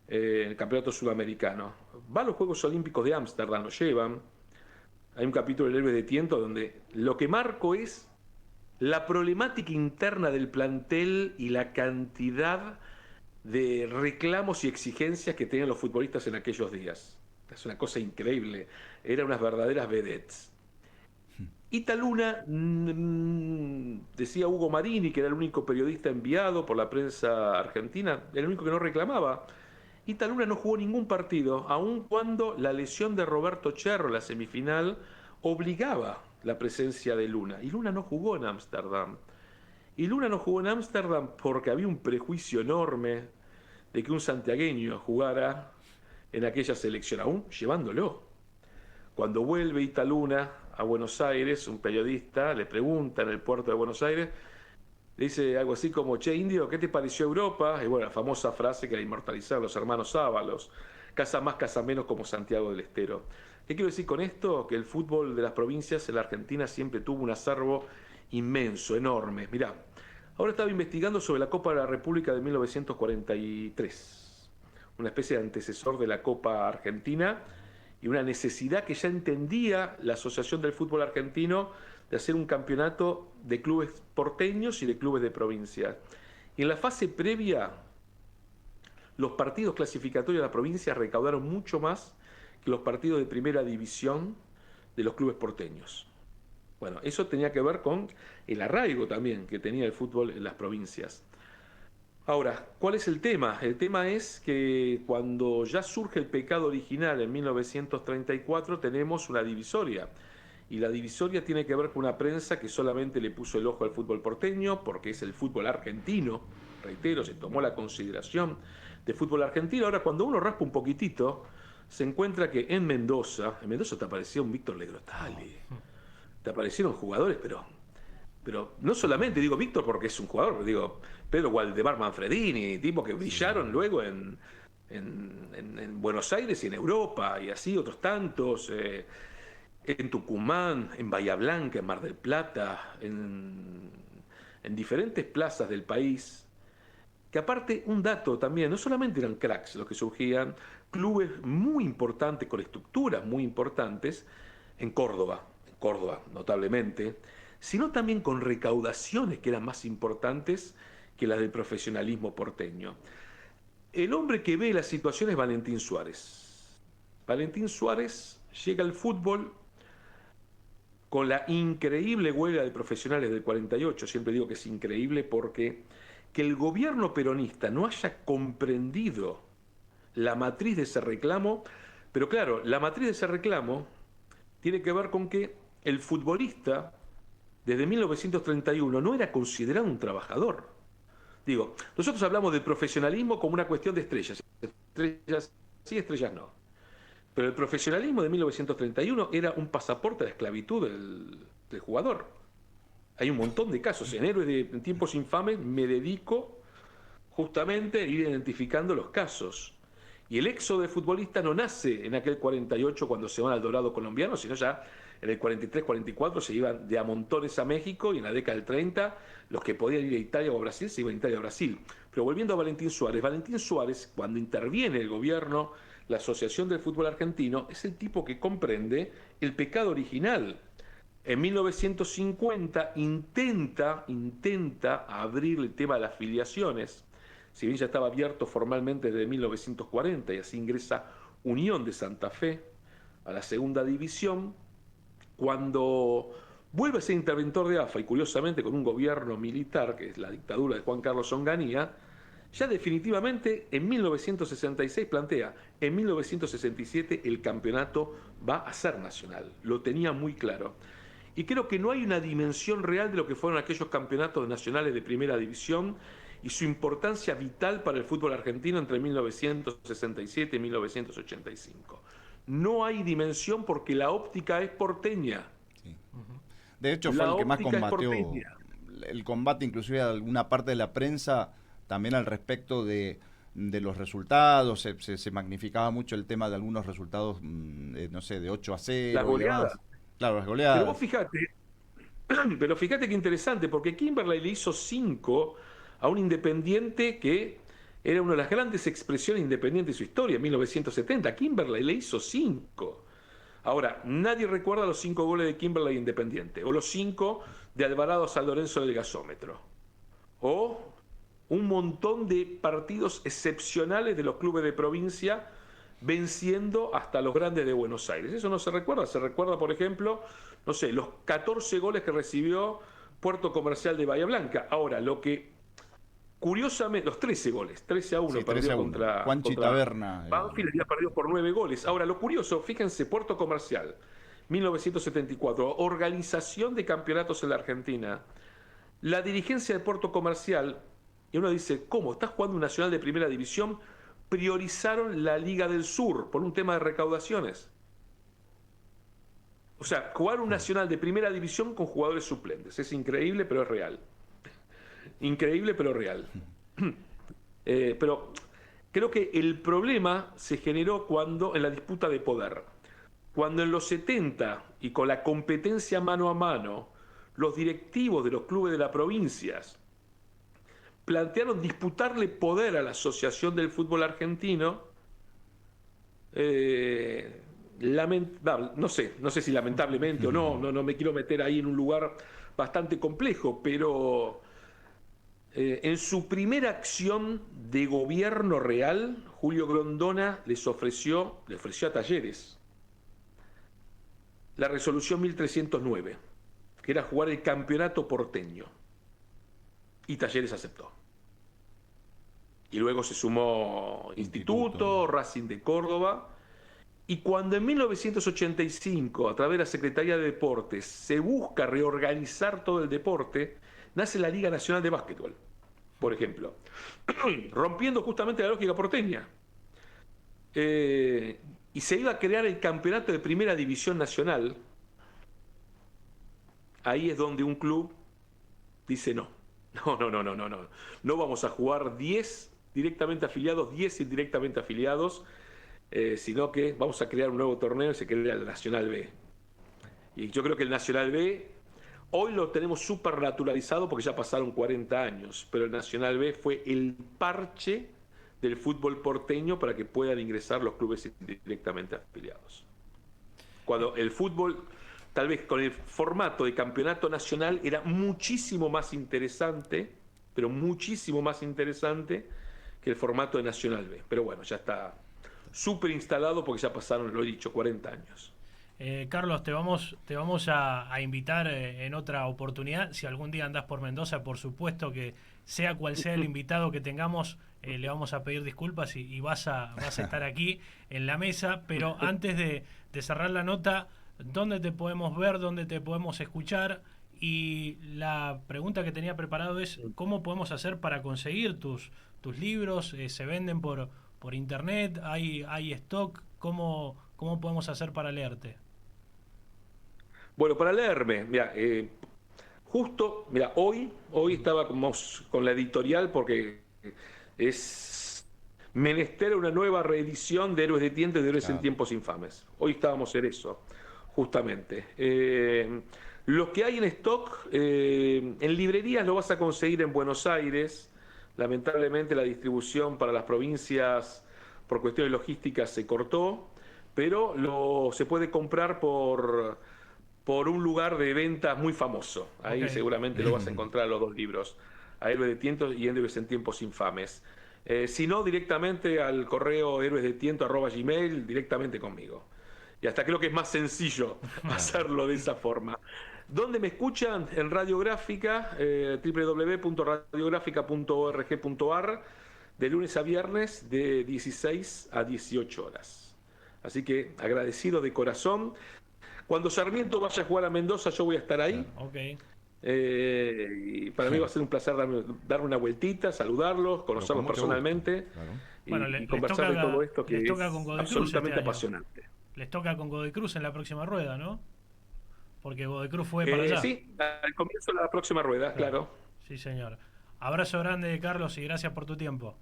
en el campeonato sudamericano. Va a los Juegos Olímpicos de Ámsterdam, lo llevan. Hay un capítulo del Héroe de Tiento donde lo que marco es la problemática interna del plantel y la cantidad de reclamos y exigencias que tenían los futbolistas en aquellos días. Es una cosa increíble. Eran unas verdaderas vedettes. Italuna, decía Hugo Marini, que era el único periodista enviado por la prensa argentina, era el único que no reclamaba. Italuna no jugó ningún partido, aun cuando la lesión de Roberto Cherro en la semifinal obligaba la presencia de Luna. Y Luna no jugó en Ámsterdam. Y Luna no jugó en Ámsterdam porque había un prejuicio enorme de que un santiagueño jugara en aquella selección, aún llevándolo. Cuando vuelve Italuna a Buenos Aires, un periodista le pregunta en el puerto de Buenos Aires, le dice algo así como: che, indio, ¿qué te pareció Europa? Y bueno, la famosa frase que la inmortalizaron los hermanos Ábalos: casa más, casa menos, como Santiago del Estero. ¿Qué quiero decir con esto? Que el fútbol de las provincias en la Argentina siempre tuvo un acervo inmenso, enorme. Mirá, ahora estaba investigando sobre la Copa de la República de 1943, una especie de antecesor de la Copa Argentina, y una necesidad que ya entendía la Asociación del Fútbol Argentino de hacer un campeonato de clubes porteños y de clubes de provincia. Y en la fase previa, los partidos clasificatorios de la provincia recaudaron mucho más que los partidos de primera división de los clubes porteños. Bueno, eso tenía que ver con el arraigo también que tenía el fútbol en las provincias. Ahora, ¿cuál es el tema? El tema es que cuando ya surge el pecado original en 1934 tenemos una divisoria. Y la divisoria tiene que ver con una prensa que solamente le puso el ojo al fútbol porteño porque es el fútbol argentino. Reitero, se tomó la consideración de fútbol argentino. Ahora, cuando uno raspa un poquitito, se encuentra que en Mendoza te apareció un Víctor Legrotali. Te aparecieron jugadores, pero no solamente digo Víctor porque es un jugador, pero digo Pedro Waldemar Manfredini, tipos que brillaron luego en Buenos Aires y en Europa, y así otros tantos, en Tucumán, en Bahía Blanca, en Mar del Plata, en diferentes plazas del país, que aparte, un dato también, no solamente eran cracks los que surgían, clubes muy importantes, con estructuras muy importantes, en Córdoba notablemente, sino también con recaudaciones que eran más importantes que las del profesionalismo porteño. El hombre que ve la situación es Valentín Suárez. Valentín Suárez llega al fútbol con la increíble huelga de profesionales del 48. Siempre digo que es increíble porque que el gobierno peronista no haya comprendido la matriz de ese reclamo, pero claro, la matriz de ese reclamo tiene que ver con que el futbolista desde 1931 no era considerado un trabajador. Digo, nosotros hablamos del profesionalismo como una cuestión de estrellas. Estrellas sí, estrellas no. Pero el profesionalismo de 1931 era un pasaporte a la esclavitud del jugador. Hay un montón de casos. En Héroes de Tiempos Infames me dedico justamente a ir identificando los casos. Y el éxodo de futbolistas no nace en aquel 48 cuando se van al Dorado colombiano, sino ya en el 43-44 se iban de a montones a México, y en la década del 30 los que podían ir a Italia o a Brasil se iban a Italia o a Brasil. Pero volviendo a Valentín Suárez, cuando interviene el gobierno, la Asociación del Fútbol Argentino, es el tipo que comprende el pecado original. En 1950 intenta abrir el tema de las filiaciones, si bien ya estaba abierto formalmente desde 1940, y así ingresa Unión de Santa Fe a la segunda división. Cuando vuelve a ser interventor de AFA, y curiosamente con un gobierno militar, que es la dictadura de Juan Carlos Onganía, ya definitivamente en 1966 plantea, en 1967 el campeonato va a ser nacional. Lo tenía muy claro. Y creo que no hay una dimensión real de lo que fueron aquellos campeonatos nacionales de primera división y su importancia vital para el fútbol argentino entre 1967 y 1985. No hay dimensión porque la óptica es porteña. Sí. De hecho, fue el que más combatió el combate, inclusive de alguna parte de la prensa, también al respecto de los resultados. Se magnificaba mucho el tema de algunos resultados, no sé, de 8-0. Las goleadas. Claro, las goleadas. Pero fíjate qué interesante, porque Kimberley le hizo 5 a un Independiente que era una de las grandes expresiones independientes de su historia, en 1970. Kimberley le hizo 5. Ahora, nadie recuerda los 5 goles de Kimberley Independiente, o los 5 de Alvarado a San Lorenzo del Gasómetro, o un montón de partidos excepcionales de los clubes de provincia venciendo hasta los grandes de Buenos Aires. Eso no se recuerda. Se recuerda, por ejemplo, no sé, los 14 goles que recibió Puerto Comercial de Bahía Blanca. Ahora, lo que curiosamente, los 13 goles, 13-1 sí, perdió 13-1. contra Juanchi Taberna. Banfield, había perdido por 9 goles. Ahora, lo curioso, fíjense, Puerto Comercial, 1974, organización de campeonatos en la Argentina. La dirigencia de Puerto Comercial, y uno dice, ¿cómo? ¿Estás jugando un nacional de primera división? Priorizaron la Liga del Sur por un tema de recaudaciones. O sea, jugar un nacional de primera división con jugadores suplentes. Es increíble, pero es real. Increíble, pero real. Pero creo que el problema se generó cuando, en la disputa de poder, cuando en los 70, y con la competencia mano a mano, los directivos de los clubes de las provincias plantearon disputarle poder a la Asociación del Fútbol Argentino. No sé si lamentablemente o no me quiero meter ahí en un lugar bastante complejo, pero en su primera acción de gobierno real, Julio Grondona le ofreció a Talleres la resolución 1309, que era jugar el campeonato porteño, y Talleres aceptó. Y luego se sumó Instituto, Racing de Córdoba. Y cuando en 1985, a través de la Secretaría de Deportes, se busca reorganizar todo el deporte, nace la Liga Nacional de Básquetbol, por ejemplo, rompiendo justamente la lógica porteña. Y se iba a crear el campeonato de Primera División Nacional. Ahí es donde un club dice no vamos a jugar 10 directamente afiliados, 10 indirectamente afiliados, sino que vamos a crear un nuevo torneo y se crea el Nacional B. Y yo creo que el Nacional B hoy lo tenemos súper naturalizado porque ya pasaron 40 años, pero el Nacional B fue el parche del fútbol porteño para que puedan ingresar los clubes directamente afiliados. Cuando el fútbol, tal vez con el formato de campeonato nacional, era muchísimo más interesante, pero muchísimo más interesante que el formato de Nacional B. Pero bueno, ya está súper instalado porque ya pasaron, lo he dicho, 40 años. Carlos, te vamos a invitar en otra oportunidad. Si algún día andás por Mendoza, por supuesto que sea cual sea el invitado que tengamos, le vamos a pedir disculpas y vas a estar aquí en la mesa. Pero antes de cerrar la nota, ¿dónde te podemos ver? ¿Dónde te podemos escuchar? Y la pregunta que tenía preparado es, ¿cómo podemos hacer para conseguir tus libros? ¿Se venden por internet? ¿Hay stock? ¿Cómo podemos hacer para leerte? Bueno, para leerme, mira, justo, mira, hoy estaba con la editorial porque es menester una nueva reedición de Héroes de Tiento y de Héroes en Tiempos Infames. Hoy estábamos en eso, justamente. Lo que hay en stock, en librerías lo vas a conseguir en Buenos Aires. Lamentablemente la distribución para las provincias por cuestiones logísticas se cortó, pero se puede comprar por un lugar de ventas muy famoso. Ahí seguramente lo vas a encontrar los dos libros, a Héroes de Tiento y Héroes en Tiempos Infames. Si no, directamente al correo héroesdetiento@gmail, directamente conmigo. Y hasta creo que es más sencillo hacerlo de esa forma. ¿Dónde me escuchan? En Radiográfica, www.radiográfica.org.ar, de lunes a viernes, de 16 a 18 horas. Así que agradecido de corazón. Cuando Sarmiento vaya a jugar a Mendoza, yo voy a estar ahí. Y para mí va a ser un placer darme una vueltita, saludarlos, conocerlos personalmente y conversar de todo esto que es absolutamente apasionante. Les toca con Godoy Cruz en la próxima rueda, ¿no? Porque Godoy Cruz fue para allá. Sí, al comienzo de la próxima rueda, claro. Sí, señor. Abrazo grande, Carlos, y gracias por tu tiempo.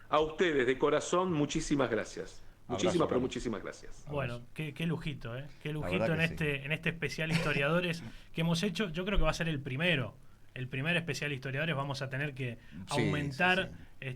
A ustedes, de corazón, muchísimas gracias. Muchísimas gracias. Bueno, qué lujito, ¿eh? Qué lujito en este especial Historiadores que hemos hecho. Yo creo que va a ser el primer especial Historiadores. Vamos a tener que aumentar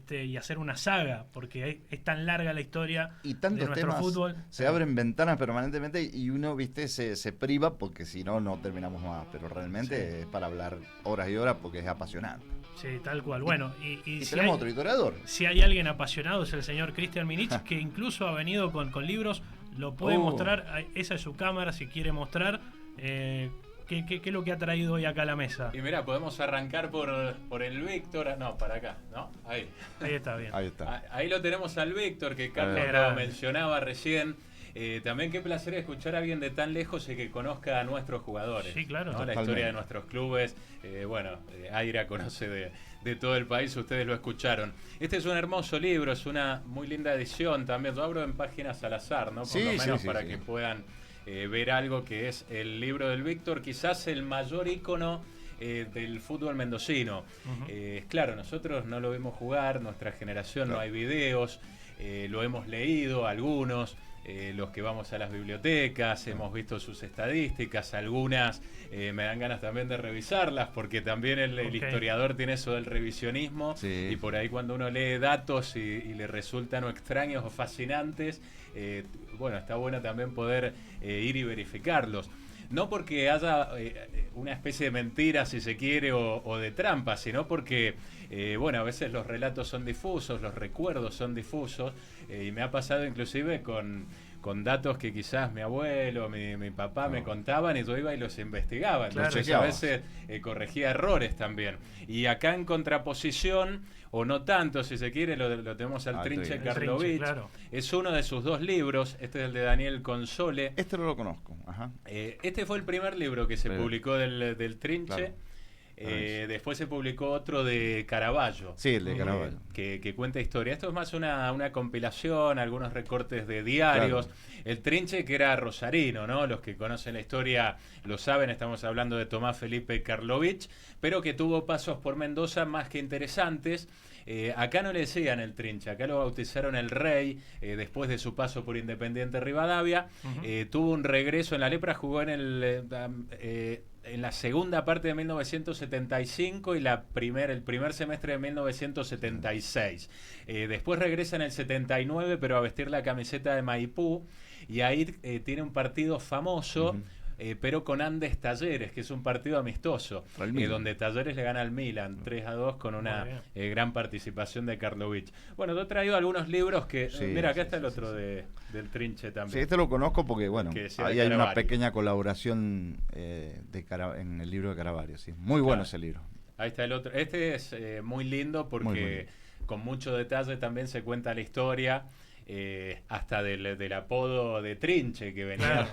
y hacer una saga, porque es tan larga la historia y tantos de nuestro temas, fútbol. Se abren ventanas permanentemente y uno, se priva porque si no, no terminamos más. Pero realmente es para hablar horas y horas porque es apasionante. Sí, tal cual. Bueno, y si tenemos otro historiador. Si hay alguien apasionado es el señor Cristian Minich, que incluso ha venido con libros, lo puede mostrar, esa es su cámara si quiere mostrar. ¿Qué es lo que ha traído hoy acá a la mesa? Y mira, podemos arrancar por el Víctor, no, para acá, ¿no? Ahí está bien. Ahí está. Ahí lo tenemos al Víctor, que Carlos lo mencionaba recién. También qué placer escuchar a alguien de tan lejos y que conozca a nuestros jugadores. Sí, claro. ¿no? La historia de nuestros clubes. Aira conoce de todo el país, ustedes lo escucharon. Este es un hermoso libro, es una muy linda edición también. Lo abro en páginas al azar, ¿no? Por lo menos para que puedan ver algo que es el libro del Víctor, quizás el mayor ícono del fútbol mendocino. Claro, nosotros no lo vimos jugar, nuestra generación no hay videos, lo hemos leído algunos. Los que vamos a las bibliotecas, hemos visto sus estadísticas, algunas me dan ganas también de revisarlas, porque también el historiador tiene eso del revisionismo, y por ahí cuando uno lee datos y le resultan o extraños o fascinantes, está bueno también poder ir y verificarlos. No porque haya una especie de mentira, si se quiere, o de trampa, sino porque, a veces los relatos son difusos, los recuerdos son difusos, y me ha pasado inclusive con datos que quizás mi abuelo, mi papá me contaban, y yo iba y los investigaba. Entonces a veces corregía errores también. Y acá en contraposición, o no tanto, si se quiere, lo tenemos al Trinche Karlovich. Claro. Es uno de sus dos libros. Este es el de Daniel Console. Este no lo conozco. Este fue el primer libro que se publicó del Trinche. Claro. Después se publicó otro de Caravaggio. Sí, el de Caravaggio. Que cuenta historia. Esto es más una compilación, algunos recortes de diarios. Claro. El Trinche, que era rosarino, ¿no? Los que conocen la historia lo saben, estamos hablando de Tomás Felipe Karlovich, pero que tuvo pasos por Mendoza más que interesantes. Acá no le decían el Trinche, acá lo bautizaron el Rey, después de su paso por Independiente Rivadavia. Tuvo un regreso en la Lepra, jugó en la segunda parte de 1975 y el primer semestre de 1976. Después regresa en el 79, pero a vestir la camiseta de Maipú, y ahí tiene un partido famoso, pero con Andes Talleres, que es un partido amistoso, donde Talleres le gana al Milan 3-2 con una gran participación de Karlovich. Bueno, yo he traído algunos libros que... mira, acá está el otro del Trinche también. Sí, este lo conozco porque, ahí hay una pequeña colaboración en el libro de Caravaggio. Sí. Muy bueno ese libro. Ahí está el otro. Este es muy lindo porque con mucho detalle también se cuenta la historia, hasta del apodo de Trinche, que venía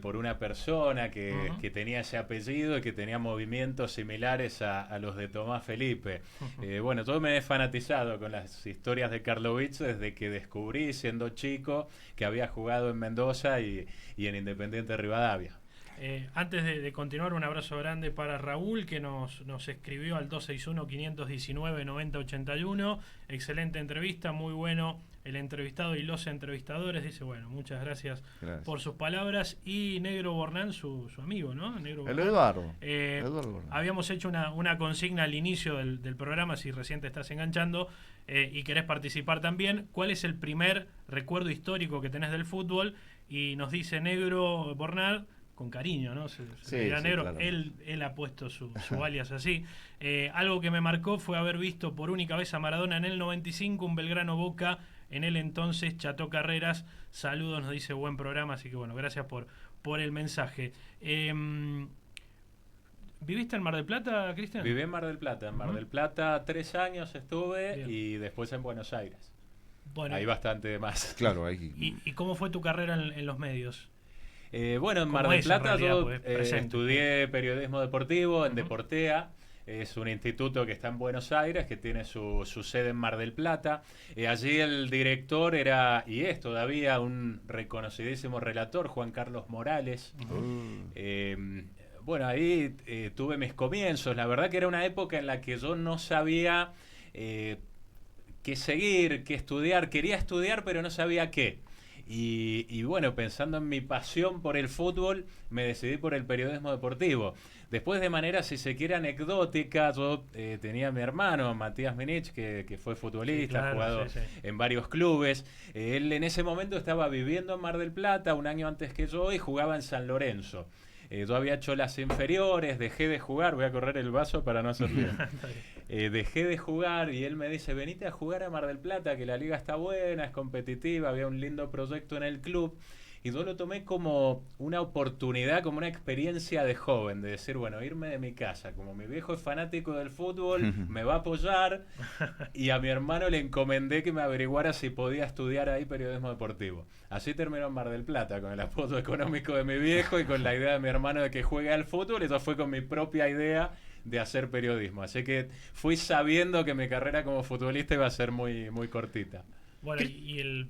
por una persona que tenía ese apellido y que tenía movimientos similares a los de Tomás Felipe. Yo me he fanatizado con las historias de Karlovich desde que descubrí, siendo chico, que había jugado en Mendoza y en Independiente Rivadavia. Antes de continuar, un abrazo grande para Raúl, que nos escribió al 261-519-9081. Excelente entrevista, muy bueno el entrevistado y los entrevistadores. Dice, bueno, muchas gracias por sus palabras. Y Negro Bornán, su amigo, ¿no? Negro Bornán. Eduardo. Habíamos hecho una consigna al inicio del programa, si recién te estás enganchando y querés participar también. ¿Cuál es el primer recuerdo histórico que tenés del fútbol? Y nos dice Negro Bornán, con cariño, ¿no? Sí, Negro, claro. Él ha puesto su alias así. Algo que me marcó fue haber visto por única vez a Maradona en el 95, un Belgrano Boca, en el entonces Chato Carreras. Saludos, nos dice, buen programa, así que bueno, gracias por el mensaje. ¿Viviste en Mar del Plata, Cristian? Viví en Mar del Plata. En Mar del Plata 3 años estuve. Bien. Y después en Buenos Aires. Bueno, ahí bastante más. Claro, ahí. ¿Y cómo fue tu carrera en los medios? Bueno, en Mar del Plata yo estudié periodismo deportivo en Deportea. Es un instituto que está en Buenos Aires, que tiene su sede en Mar del Plata. Allí el director era, y es todavía, un reconocidísimo relator, Juan Carlos Morales. Bueno, ahí tuve mis comienzos. La verdad que era una época en la que yo no sabía qué seguir, qué estudiar. Quería estudiar, pero no sabía qué. Y bueno, pensando en mi pasión por el fútbol, me decidí por el periodismo deportivo. Después, de manera, si se quiere, anecdótica, yo tenía a mi hermano, Matías Minich, que fue futbolista, ha jugado en varios clubes. Él en ese momento estaba viviendo en Mar del Plata, un año antes que yo, y jugaba en San Lorenzo. Yo había hecho las inferiores, dejé de jugar, voy a correr el vaso para no hacer bien. Dejé de jugar y él me dice, venite a jugar a Mar del Plata, que la liga está buena, es competitiva, había un lindo proyecto en el club. Y yo lo tomé como una oportunidad, como una experiencia de joven, de decir, bueno, irme de mi casa, como mi viejo es fanático del fútbol, me va a apoyar, y a mi hermano le encomendé que me averiguara si podía estudiar ahí periodismo deportivo. Así terminó en Mar del Plata, con el apoyo económico de mi viejo y con la idea de mi hermano de que juegue al fútbol, y eso fue con mi propia idea de hacer periodismo. Así que fui sabiendo que mi carrera como futbolista iba a ser muy, muy cortita. Bueno, y el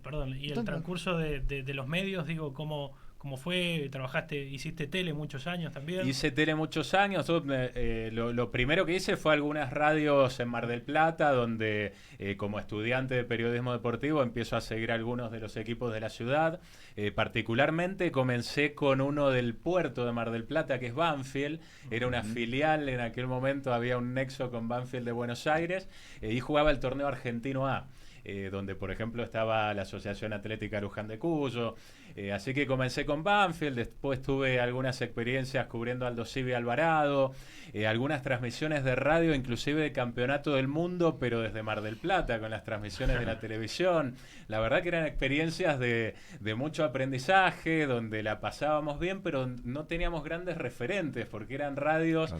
transcurso de los medios, digo, ¿cómo fue? Hiciste tele muchos años también. Hice tele muchos años. Lo primero que hice fue algunas radios en Mar del Plata, donde como estudiante de periodismo deportivo empiezo a seguir algunos de los equipos de la ciudad. Particularmente comencé con uno del puerto de Mar del Plata, que es Banfield. Era una filial, en aquel momento había un nexo con Banfield de Buenos Aires, y jugaba el torneo argentino A. Donde por ejemplo estaba la Asociación Atlética Luján de Cuyo, así que comencé con Banfield. Después tuve algunas experiencias cubriendo Aldo Civi Alvarado, algunas transmisiones de radio, inclusive de Campeonato del Mundo, pero desde Mar del Plata, con las transmisiones de la televisión. La verdad que eran experiencias de mucho aprendizaje, donde la pasábamos bien, pero no teníamos grandes referentes, porque eran radios,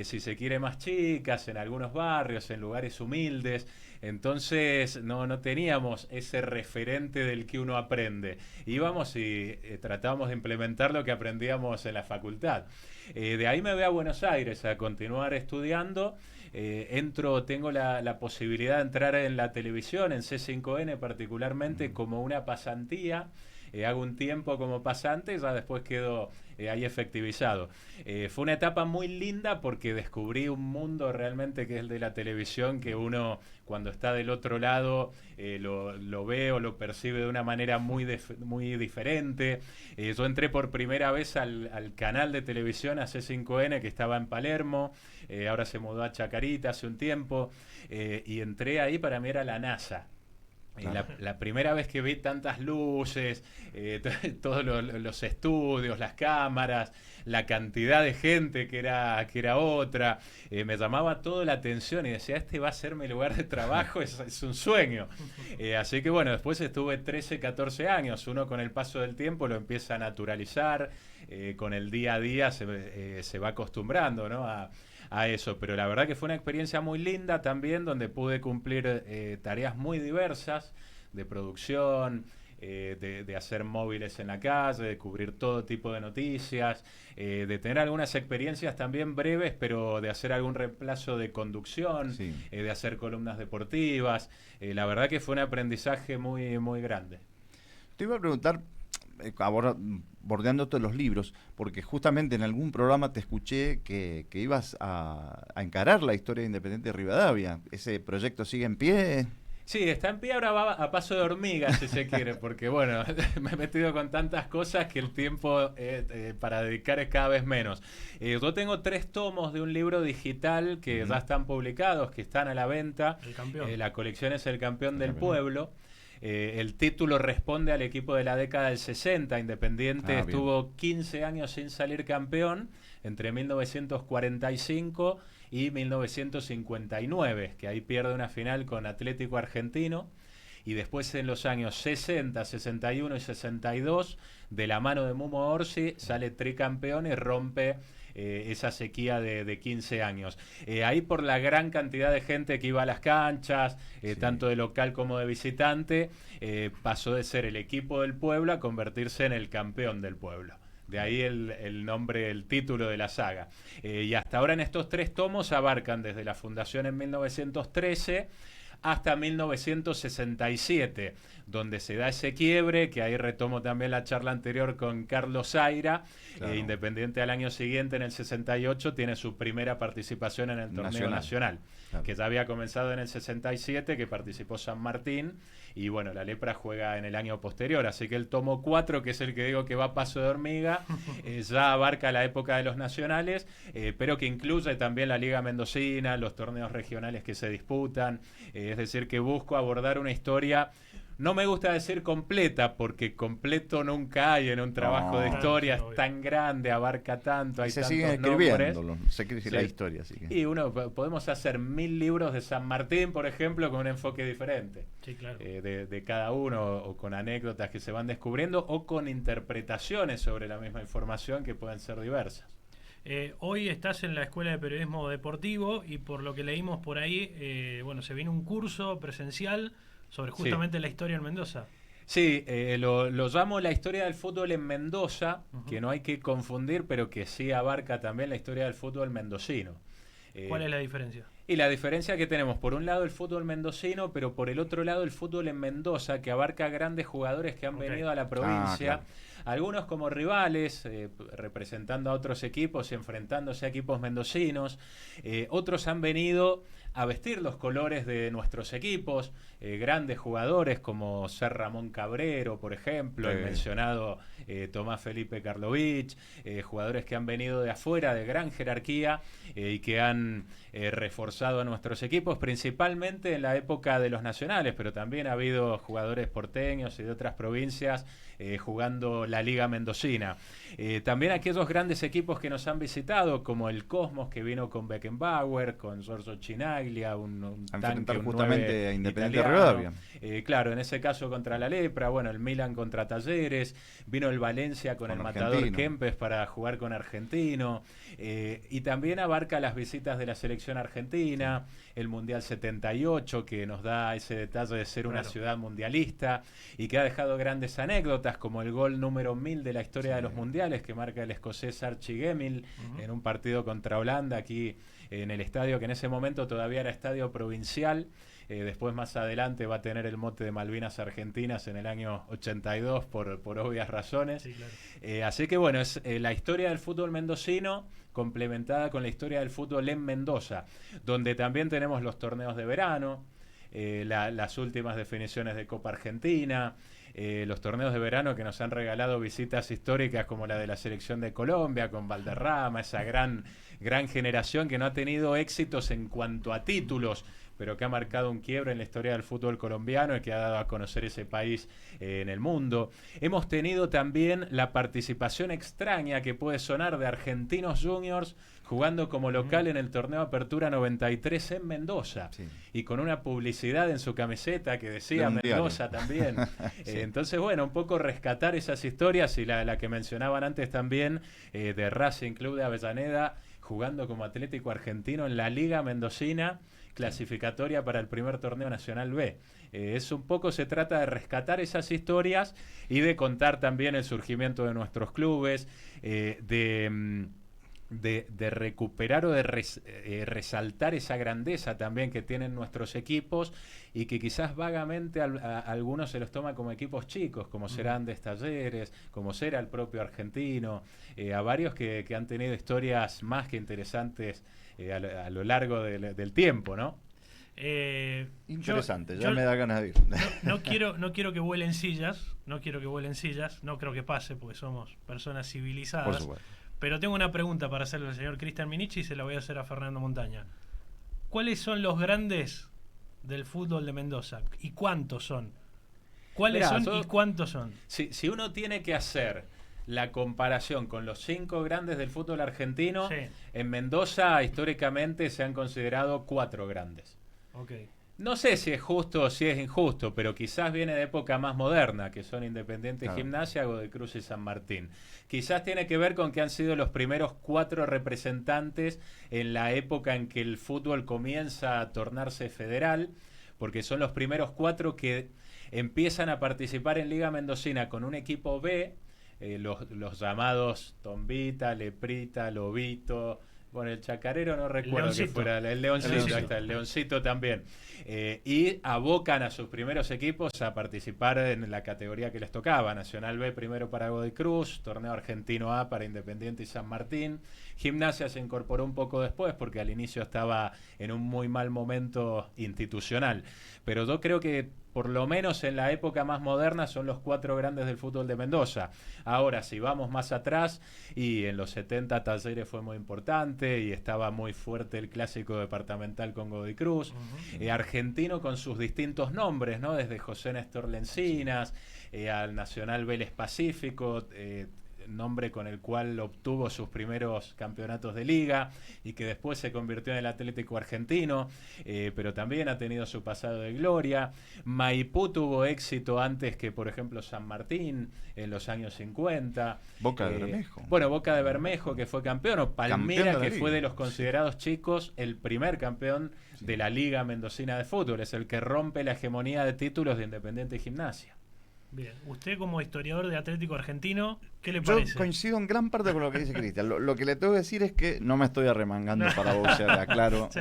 si se quiere, más chicas, en algunos barrios, en lugares humildes. Entonces no teníamos ese referente del que uno aprende. Íbamos y tratábamos de implementar lo que aprendíamos en la facultad. De ahí me voy a Buenos Aires a continuar estudiando. Tengo la posibilidad de entrar en la televisión, en C5N particularmente, como una pasantía. Hago un tiempo como pasante y ya después quedo ahí efectivizado. Fue una etapa muy linda porque descubrí un mundo realmente que es el de la televisión, que uno cuando está del otro lado lo ve o lo percibe de una manera muy diferente. Yo entré por primera vez al canal de televisión, a C5N, que estaba en Palermo, ahora se mudó a Chacarita hace un tiempo, y entré ahí, para mí era la NASA. La primera vez que vi tantas luces, todos los estudios, las cámaras, la cantidad de gente que era otra, me llamaba toda la atención y decía, este va a ser mi lugar de trabajo, es un sueño. Así que bueno, después estuve 13, 14 años, uno con el paso del tiempo lo empieza a naturalizar, con el día a día se va acostumbrando, ¿no?, a eso, pero la verdad que fue una experiencia muy linda también, donde pude cumplir tareas muy diversas de producción, de hacer móviles en la calle, de cubrir todo tipo de noticias, de tener algunas experiencias también breves, pero de hacer algún reemplazo de conducción, de hacer columnas deportivas. La verdad que fue un aprendizaje muy, muy grande. Te iba a preguntar, bordeándote los libros, porque justamente en algún programa te escuché que ibas a encarar la historia de Independiente de Rivadavia. ¿Ese proyecto sigue en pie? Sí, está en pie, ahora va a paso de hormiga, si se quiere, porque bueno, me he metido con tantas cosas que el tiempo para dedicar es cada vez menos. Yo tengo 3 tomos de un libro digital que ya están publicados, que están a la venta. El campeón. La colección es El Campeón del Pueblo. El título responde al equipo de la década del 60. Independiente estuvo 15 años sin salir campeón, entre 1945 y 1959, que ahí pierde una final con Atlético Argentino, y después en los años 60, 61 y 62, de la mano de Mumo Orsi, sale tricampeón y rompe esa sequía de 15 años. Ahí por la gran cantidad de gente que iba a las canchas, tanto de local como de visitante, pasó de ser el equipo del pueblo a convertirse en el campeón del pueblo. De ahí el nombre, el título de la saga. Y hasta ahora en estos 3 tomos abarcan desde la fundación en 1913 hasta 1967, donde se da ese quiebre, que ahí retomo también la charla anterior con Carlos Zaira. Claro. Independiente al año siguiente, en el 68, tiene su primera participación en el torneo nacional. Claro. Que ya había comenzado en el 67, que participó San Martín, y bueno, la Lepra juega en el año posterior, así que el tomo 4, que es el que digo que va a paso de hormiga, ya abarca la época de los nacionales, pero que incluye también la Liga Mendocina, los torneos regionales que se disputan, es decir, que busco abordar una historia. No me gusta decir completa, porque completo nunca hay en un trabajo de historia, es tan grande, abarca tanto, hay tantos nombres. Se escribe la historia. Así que. Y podemos hacer 1000 libros de San Martín, por ejemplo, con un enfoque diferente. Sí, claro. De cada uno, o con anécdotas que se van descubriendo, o con interpretaciones sobre la misma información que pueden ser diversas. Hoy estás en la Escuela de Periodismo Deportivo y por lo que leímos por ahí, bueno, se viene un curso presencial sobre justamente la historia en Mendoza. Sí, lo llamo la historia del fútbol en Mendoza, que no hay que confundir, pero que sí abarca también la historia del fútbol mendocino. ¿Cuál es la diferencia? Y la diferencia que tenemos, por un lado el fútbol mendocino, pero por el otro lado el fútbol en Mendoza, que abarca grandes jugadores que han venido a la provincia, algunos como rivales, representando a otros equipos y enfrentándose a equipos mendocinos, otros han venido a vestir los colores de nuestros equipos, grandes jugadores como Ser Ramón Cabrero, por ejemplo, el mencionado Tomás Felipe Karlovich, jugadores que han venido de afuera, de gran jerarquía, y que han reforzado a nuestros equipos, principalmente en la época de los nacionales, pero también ha habido jugadores porteños y de otras provincias jugando la Liga Mendocina. También aquellos grandes equipos que nos han visitado, como el Cosmos, que vino con Beckenbauer, con Giorgio Chinaglia, un tanque, un justamente a Independiente de Rivadavia. Claro, en ese caso contra la Lepra, bueno, el Milan contra Talleres, vino el Valencia con el Matador Kempes para jugar con Argentino, y también abarca las visitas de la selección argentina, el Mundial 78, que nos da ese detalle de ser una ciudad mundialista y que ha dejado grandes anécdotas, como el gol número 1000 de la historia de los mundiales, que marca el escocés Archie Gemmill en un partido contra Holanda aquí en el estadio, que en ese momento todavía era estadio provincial. Después, más adelante, va a tener el mote de Malvinas Argentinas en el año 82 por obvias razones. Sí, claro. Así que bueno, es la historia del fútbol mendocino complementada con la historia del fútbol en Mendoza, donde también tenemos los torneos de verano, las últimas definiciones de Copa Argentina, los torneos de verano que nos han regalado visitas históricas como la de la selección de Colombia con Valderrama, esa gran generación que no ha tenido éxitos en cuanto a títulos, pero que ha marcado un quiebre en la historia del fútbol colombiano y que ha dado a conocer ese país en el mundo. Hemos tenido también la participación extraña que puede sonar de Argentinos Juniors jugando como local en el torneo Apertura 93 en Mendoza, y con una publicidad en su camiseta que decía Mendoza también. Entonces, bueno, un poco rescatar esas historias, y la que mencionaban antes también, de Racing Club de Avellaneda jugando como Atlético Argentino en la Liga Mendocina, clasificatoria para el primer torneo nacional B. Es un poco, se trata de rescatar esas historias y de contar también el surgimiento de nuestros clubes, de de recuperar o de resaltar esa grandeza también que tienen nuestros equipos y que quizás vagamente a algunos se los toma como equipos chicos, como será Andes Talleres, como será el propio Argentino, a varios que han tenido historias más que interesantes a lo largo del tiempo, ¿no? Interesante, ya me da ganas de ir. No quiero que vuelen sillas, no creo que pase porque somos personas civilizadas. Por supuesto. Pero tengo una pregunta para hacerle al señor Cristian Minichi y se la voy a hacer a Fernando Montaña. ¿Cuáles son los grandes del fútbol de Mendoza? ¿Y cuántos son? ¿Cuáles son y cuántos son? Si uno tiene que hacer la comparación con los 5 grandes del fútbol argentino, Sí. en Mendoza históricamente se han considerado 4 grandes. Okay. No sé si es justo o si es injusto, pero quizás viene de época más moderna, que son Independiente, Claro. Gimnasia, Godoy Cruz y San Martín. Quizás tiene que ver con que han sido los primeros 4 representantes en la época en que el fútbol comienza a tornarse federal, porque son los primeros 4 que empiezan a participar en Liga Mendocina con un equipo B, los llamados Tombita, Leprita, Lobito. Bueno, el Chacarero no recuerdo que fuera el Leoncito, ahí está, el Leoncito también. Y abocan a sus primeros equipos a participar en la categoría que les tocaba. Nacional B primero para Godoy Cruz, Torneo Argentino A para Independiente y San Martín. Gimnasia se incorporó un poco después porque al inicio estaba en un muy mal momento institucional. Pero yo creo que por lo menos en la época más moderna son los 4 grandes del fútbol de Mendoza. Ahora, si vamos más atrás, y en los 70 Talleres fue muy importante y estaba muy fuerte el clásico departamental con Godoy Cruz. Argentino con sus distintos nombres, ¿no? Desde José Néstor Lencinas al Nacional Vélez Pacífico, nombre con el cual obtuvo sus primeros campeonatos de liga y que después se convirtió en el Atlético Argentino, pero también ha tenido su pasado de gloria. Maipú tuvo éxito antes que, por ejemplo, San Martín en los años 50. Boca de Bermejo. Bueno, Boca de Bermejo, que fue campeón, o Palmira, Campeón de la que fue liga. de los considerados chicos el primer campeón de la Liga Mendocina de Fútbol, es el que rompe la hegemonía de títulos de Independiente y Gimnasia. Bien, usted como historiador de Atlético Argentino, ¿qué le Yo parece? coincido en gran parte con lo que dice Cristian. Lo que le tengo que decir es que no me estoy arremangando para boxear, aclaro. Sí.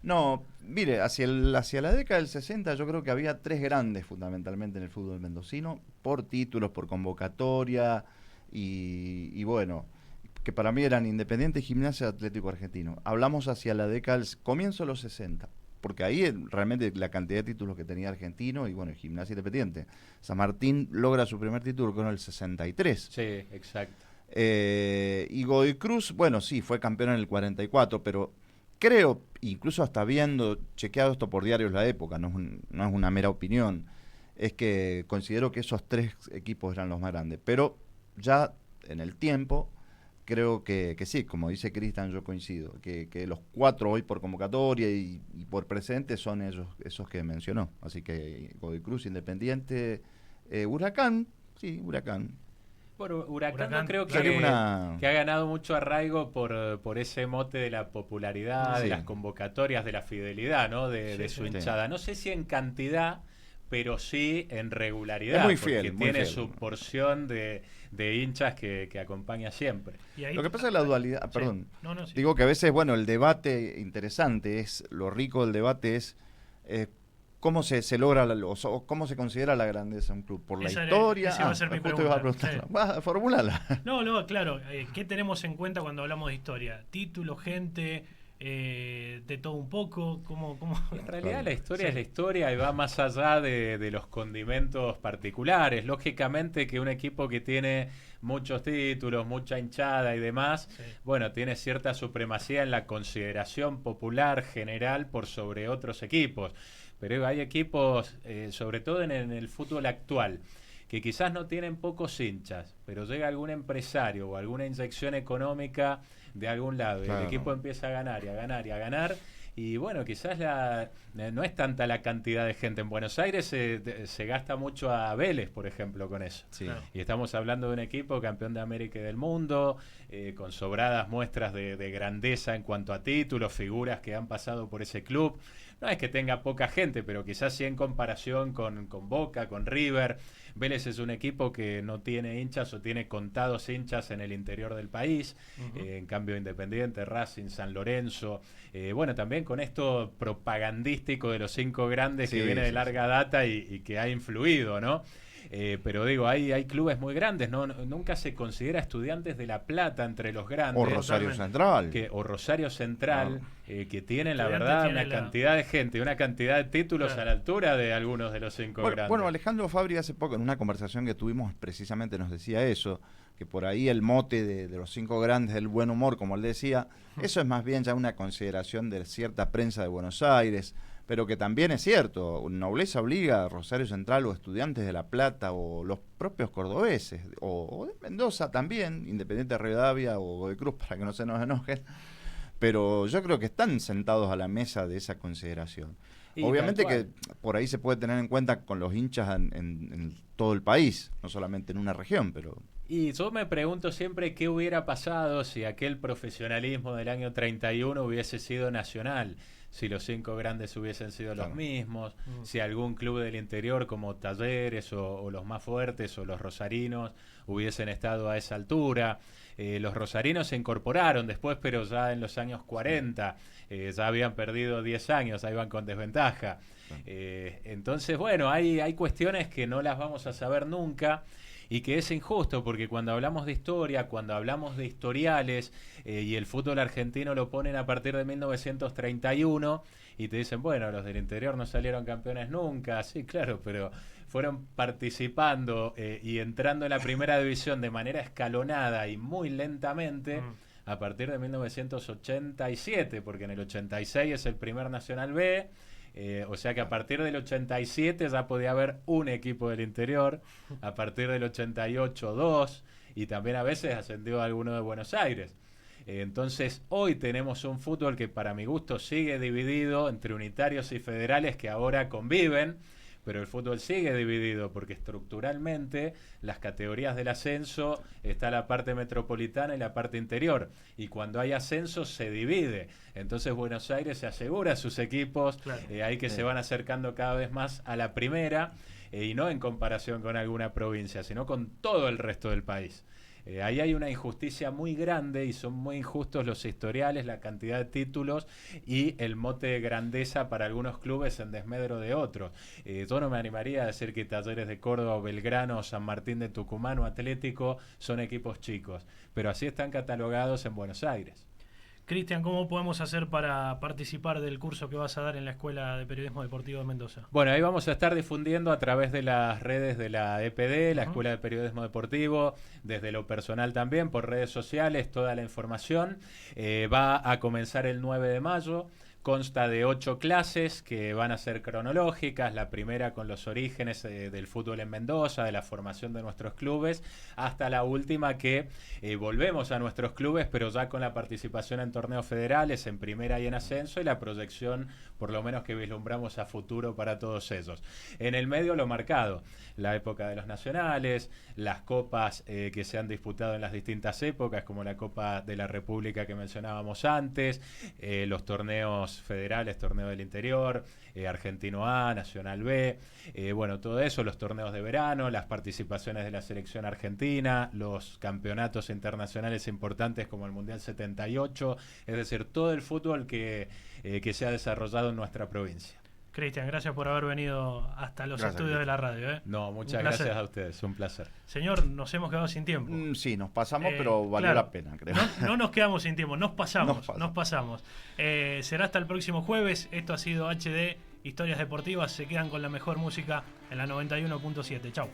No, mire, hacia la década del 60 yo creo que había 3 grandes fundamentalmente en el fútbol mendocino, por títulos, por convocatoria y bueno, que para mí eran Independiente, Gimnasia, Atlético Argentino. Hablamos hacia la década, comienzo de los 60. Porque ahí realmente la cantidad de títulos que tenía Argentino y bueno, Gimnasia Independiente. San Martín logra su primer título con el 63. Sí, exacto. Y Godoy Cruz, bueno, sí, fue campeón en el 44, pero creo, incluso hasta viendo, chequeado esto por diarios la época, no es una mera opinión, es que considero que esos 3 equipos eran los más grandes. Pero ya en el tiempo, creo que sí, como dice Cristian, yo coincido, que los 4 hoy por convocatoria y por presente son esos que mencionó. Así que Godoy Cruz, Independiente, Huracán, sí, Huracán. Bueno, Huracán no creo que, Sería una- que ha ganado mucho arraigo por ese mote de la popularidad, Sí. de las convocatorias, de la fidelidad, ¿no? De su sí. hinchada. No sé si en cantidad, pero sí en regularidad. Es muy porque fiel, muy tiene fiel. su porción de hinchas que acompaña siempre. Y ahí- Lo que pasa es la dualidad, Sí. perdón, No, sí. digo que a veces, bueno, el debate interesante es, lo rico del debate es cómo se logra, o cómo se considera la grandeza de un club, por la Esa era- historia. esa iba a ser mi justo ibas a pregunta, preguntarla. Formulala. No, claro. ¿Qué tenemos en cuenta cuando hablamos de historia? Título, gente, de todo un poco. ¿Cómo? En realidad Claro. la historia Sí. es la historia y va más allá de los condimentos particulares. Lógicamente que un equipo que tiene muchos títulos, mucha hinchada y demás, Sí. bueno, tiene cierta supremacía en la consideración popular general por sobre otros equipos. Pero hay equipos, sobre todo en el fútbol actual, que quizás no tienen pocos hinchas, pero llega algún empresario o alguna inyección económica de algún lado y Claro. el equipo empieza a ganar y a ganar y a ganar. Y bueno, quizás no es tanta la cantidad de gente. En Buenos Aires se gasta mucho a Vélez, por ejemplo, con eso. Sí. Claro. Y estamos hablando de un equipo campeón de América y del mundo, con sobradas muestras de grandeza en cuanto a títulos, figuras que han pasado por ese club. no es que tenga poca gente, pero quizás sí en comparación con Boca, con River. Vélez es un equipo que no tiene hinchas o tiene contados hinchas en el interior del país. En cambio Independiente, Racing, San Lorenzo, bueno, también con esto propagandístico de los 5 grandes que viene de larga data y que ha influido, ¿no? Pero digo, hay clubes muy grandes, ¿no? Nunca se considera Estudiantes de La Plata entre los grandes. O Rosario Central. O Rosario Central, que tienen, la verdad, una cantidad de gente, una cantidad de títulos a la altura de algunos de los 5 grandes. Bueno, Alejandro Fabri hace poco, en una conversación que tuvimos, precisamente nos decía eso, que por ahí el mote de los 5 grandes del buen humor, como él decía, eso es más bien ya una consideración de cierta prensa de Buenos Aires, pero que también es cierto, Nobleza obliga a Rosario Central o Estudiantes de La Plata o los propios cordobeses, o de Mendoza también, Independiente de Rivadavia o Godoy Cruz, para que no se nos enojen, pero yo creo que están sentados a la mesa de esa consideración. Y obviamente que por ahí se puede tener en cuenta con los hinchas en todo el país, no solamente en una región, pero... Y yo me pregunto siempre qué hubiera pasado si aquel profesionalismo del año 31 hubiese sido nacional, si los 5 grandes hubiesen sido los mismos, si algún club del interior como Talleres o los más fuertes o los rosarinos hubiesen estado a esa altura. Los rosarinos se incorporaron después, pero ya en los años 40, ya habían perdido 10 años, ahí van con desventaja. Entonces, bueno, hay cuestiones que no las vamos a saber nunca. Y que es injusto, porque cuando hablamos de historia, cuando hablamos de historiales, y el fútbol argentino lo ponen a partir de 1931, y te dicen, bueno, los del interior no salieron campeones nunca, sí, claro, pero fueron participando y entrando en la primera división de manera escalonada y muy lentamente a partir de 1987, porque en el 86 es el primer Nacional B. O sea que a partir del 87 ya podía haber un equipo del interior, a partir del 88 2, y también a veces ascendió alguno de Buenos Aires. Entonces hoy tenemos un fútbol que para mi gusto sigue dividido entre unitarios y federales que ahora conviven, pero el fútbol sigue dividido porque estructuralmente las categorías del ascenso está la parte metropolitana y la parte interior, y cuando hay ascenso se divide. Entonces Buenos Aires se asegura sus equipos, ahí que se van acercando cada vez más a la primera, y no en comparación con alguna provincia, sino con todo el resto del país. Ahí hay una injusticia muy grande y son muy injustos los historiales, la cantidad de títulos y el mote de grandeza para algunos clubes en desmedro de otros. Yo no me animaría a decir que Talleres de Córdoba, Belgrano, San Martín de Tucumán o Atlético son equipos chicos, pero así están catalogados en Buenos Aires. Cristian, ¿cómo podemos hacer para participar del curso que vas a dar en la Escuela de Periodismo Deportivo de Mendoza? Bueno, ahí vamos a estar difundiendo a través de las redes de la EPD, la Escuela de Periodismo Deportivo, desde lo personal también, por redes sociales, toda la información. Va a comenzar el 9 de mayo. Consta de 8 clases que van a ser cronológicas, la primera con los orígenes del fútbol en Mendoza, de la formación de nuestros clubes, hasta la última que volvemos a nuestros clubes, pero ya con la participación en torneos federales, en primera y en ascenso, y la proyección, por lo menos que vislumbramos a futuro para todos ellos. En el medio lo marcado, la época de los nacionales, las copas que se han disputado en las distintas épocas, como la Copa de la República que mencionábamos antes, los torneos federales, torneo del interior, Argentino A, Nacional B, bueno, todo eso, los torneos de verano, las participaciones de la selección argentina, los campeonatos internacionales importantes como el Mundial 78, es decir, todo el fútbol que se ha desarrollado en nuestra provincia. Cristian, gracias por haber venido hasta los estudios de la radio. No, muchas gracias a ustedes, un placer. Señor, nos hemos quedado sin tiempo. Sí, nos pasamos, pero valió la pena, creo. No nos quedamos sin tiempo, nos pasamos. Será hasta el próximo jueves. Esto ha sido HD Historias Deportivas. Se quedan con la mejor música en la 91.7. Chau.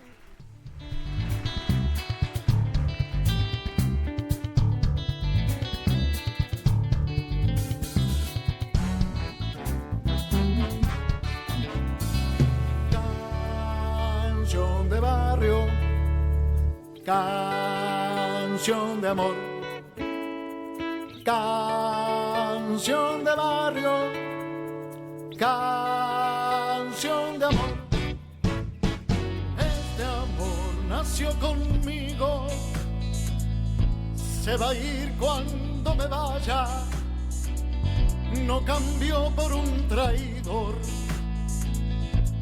Canción de amor, canción de barrio, canción de amor. Este amor nació conmigo, se va a ir cuando me vaya. no cambió por un traidor.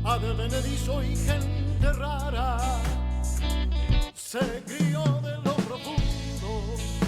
Advenedizo y gente rara se crió de lo profundo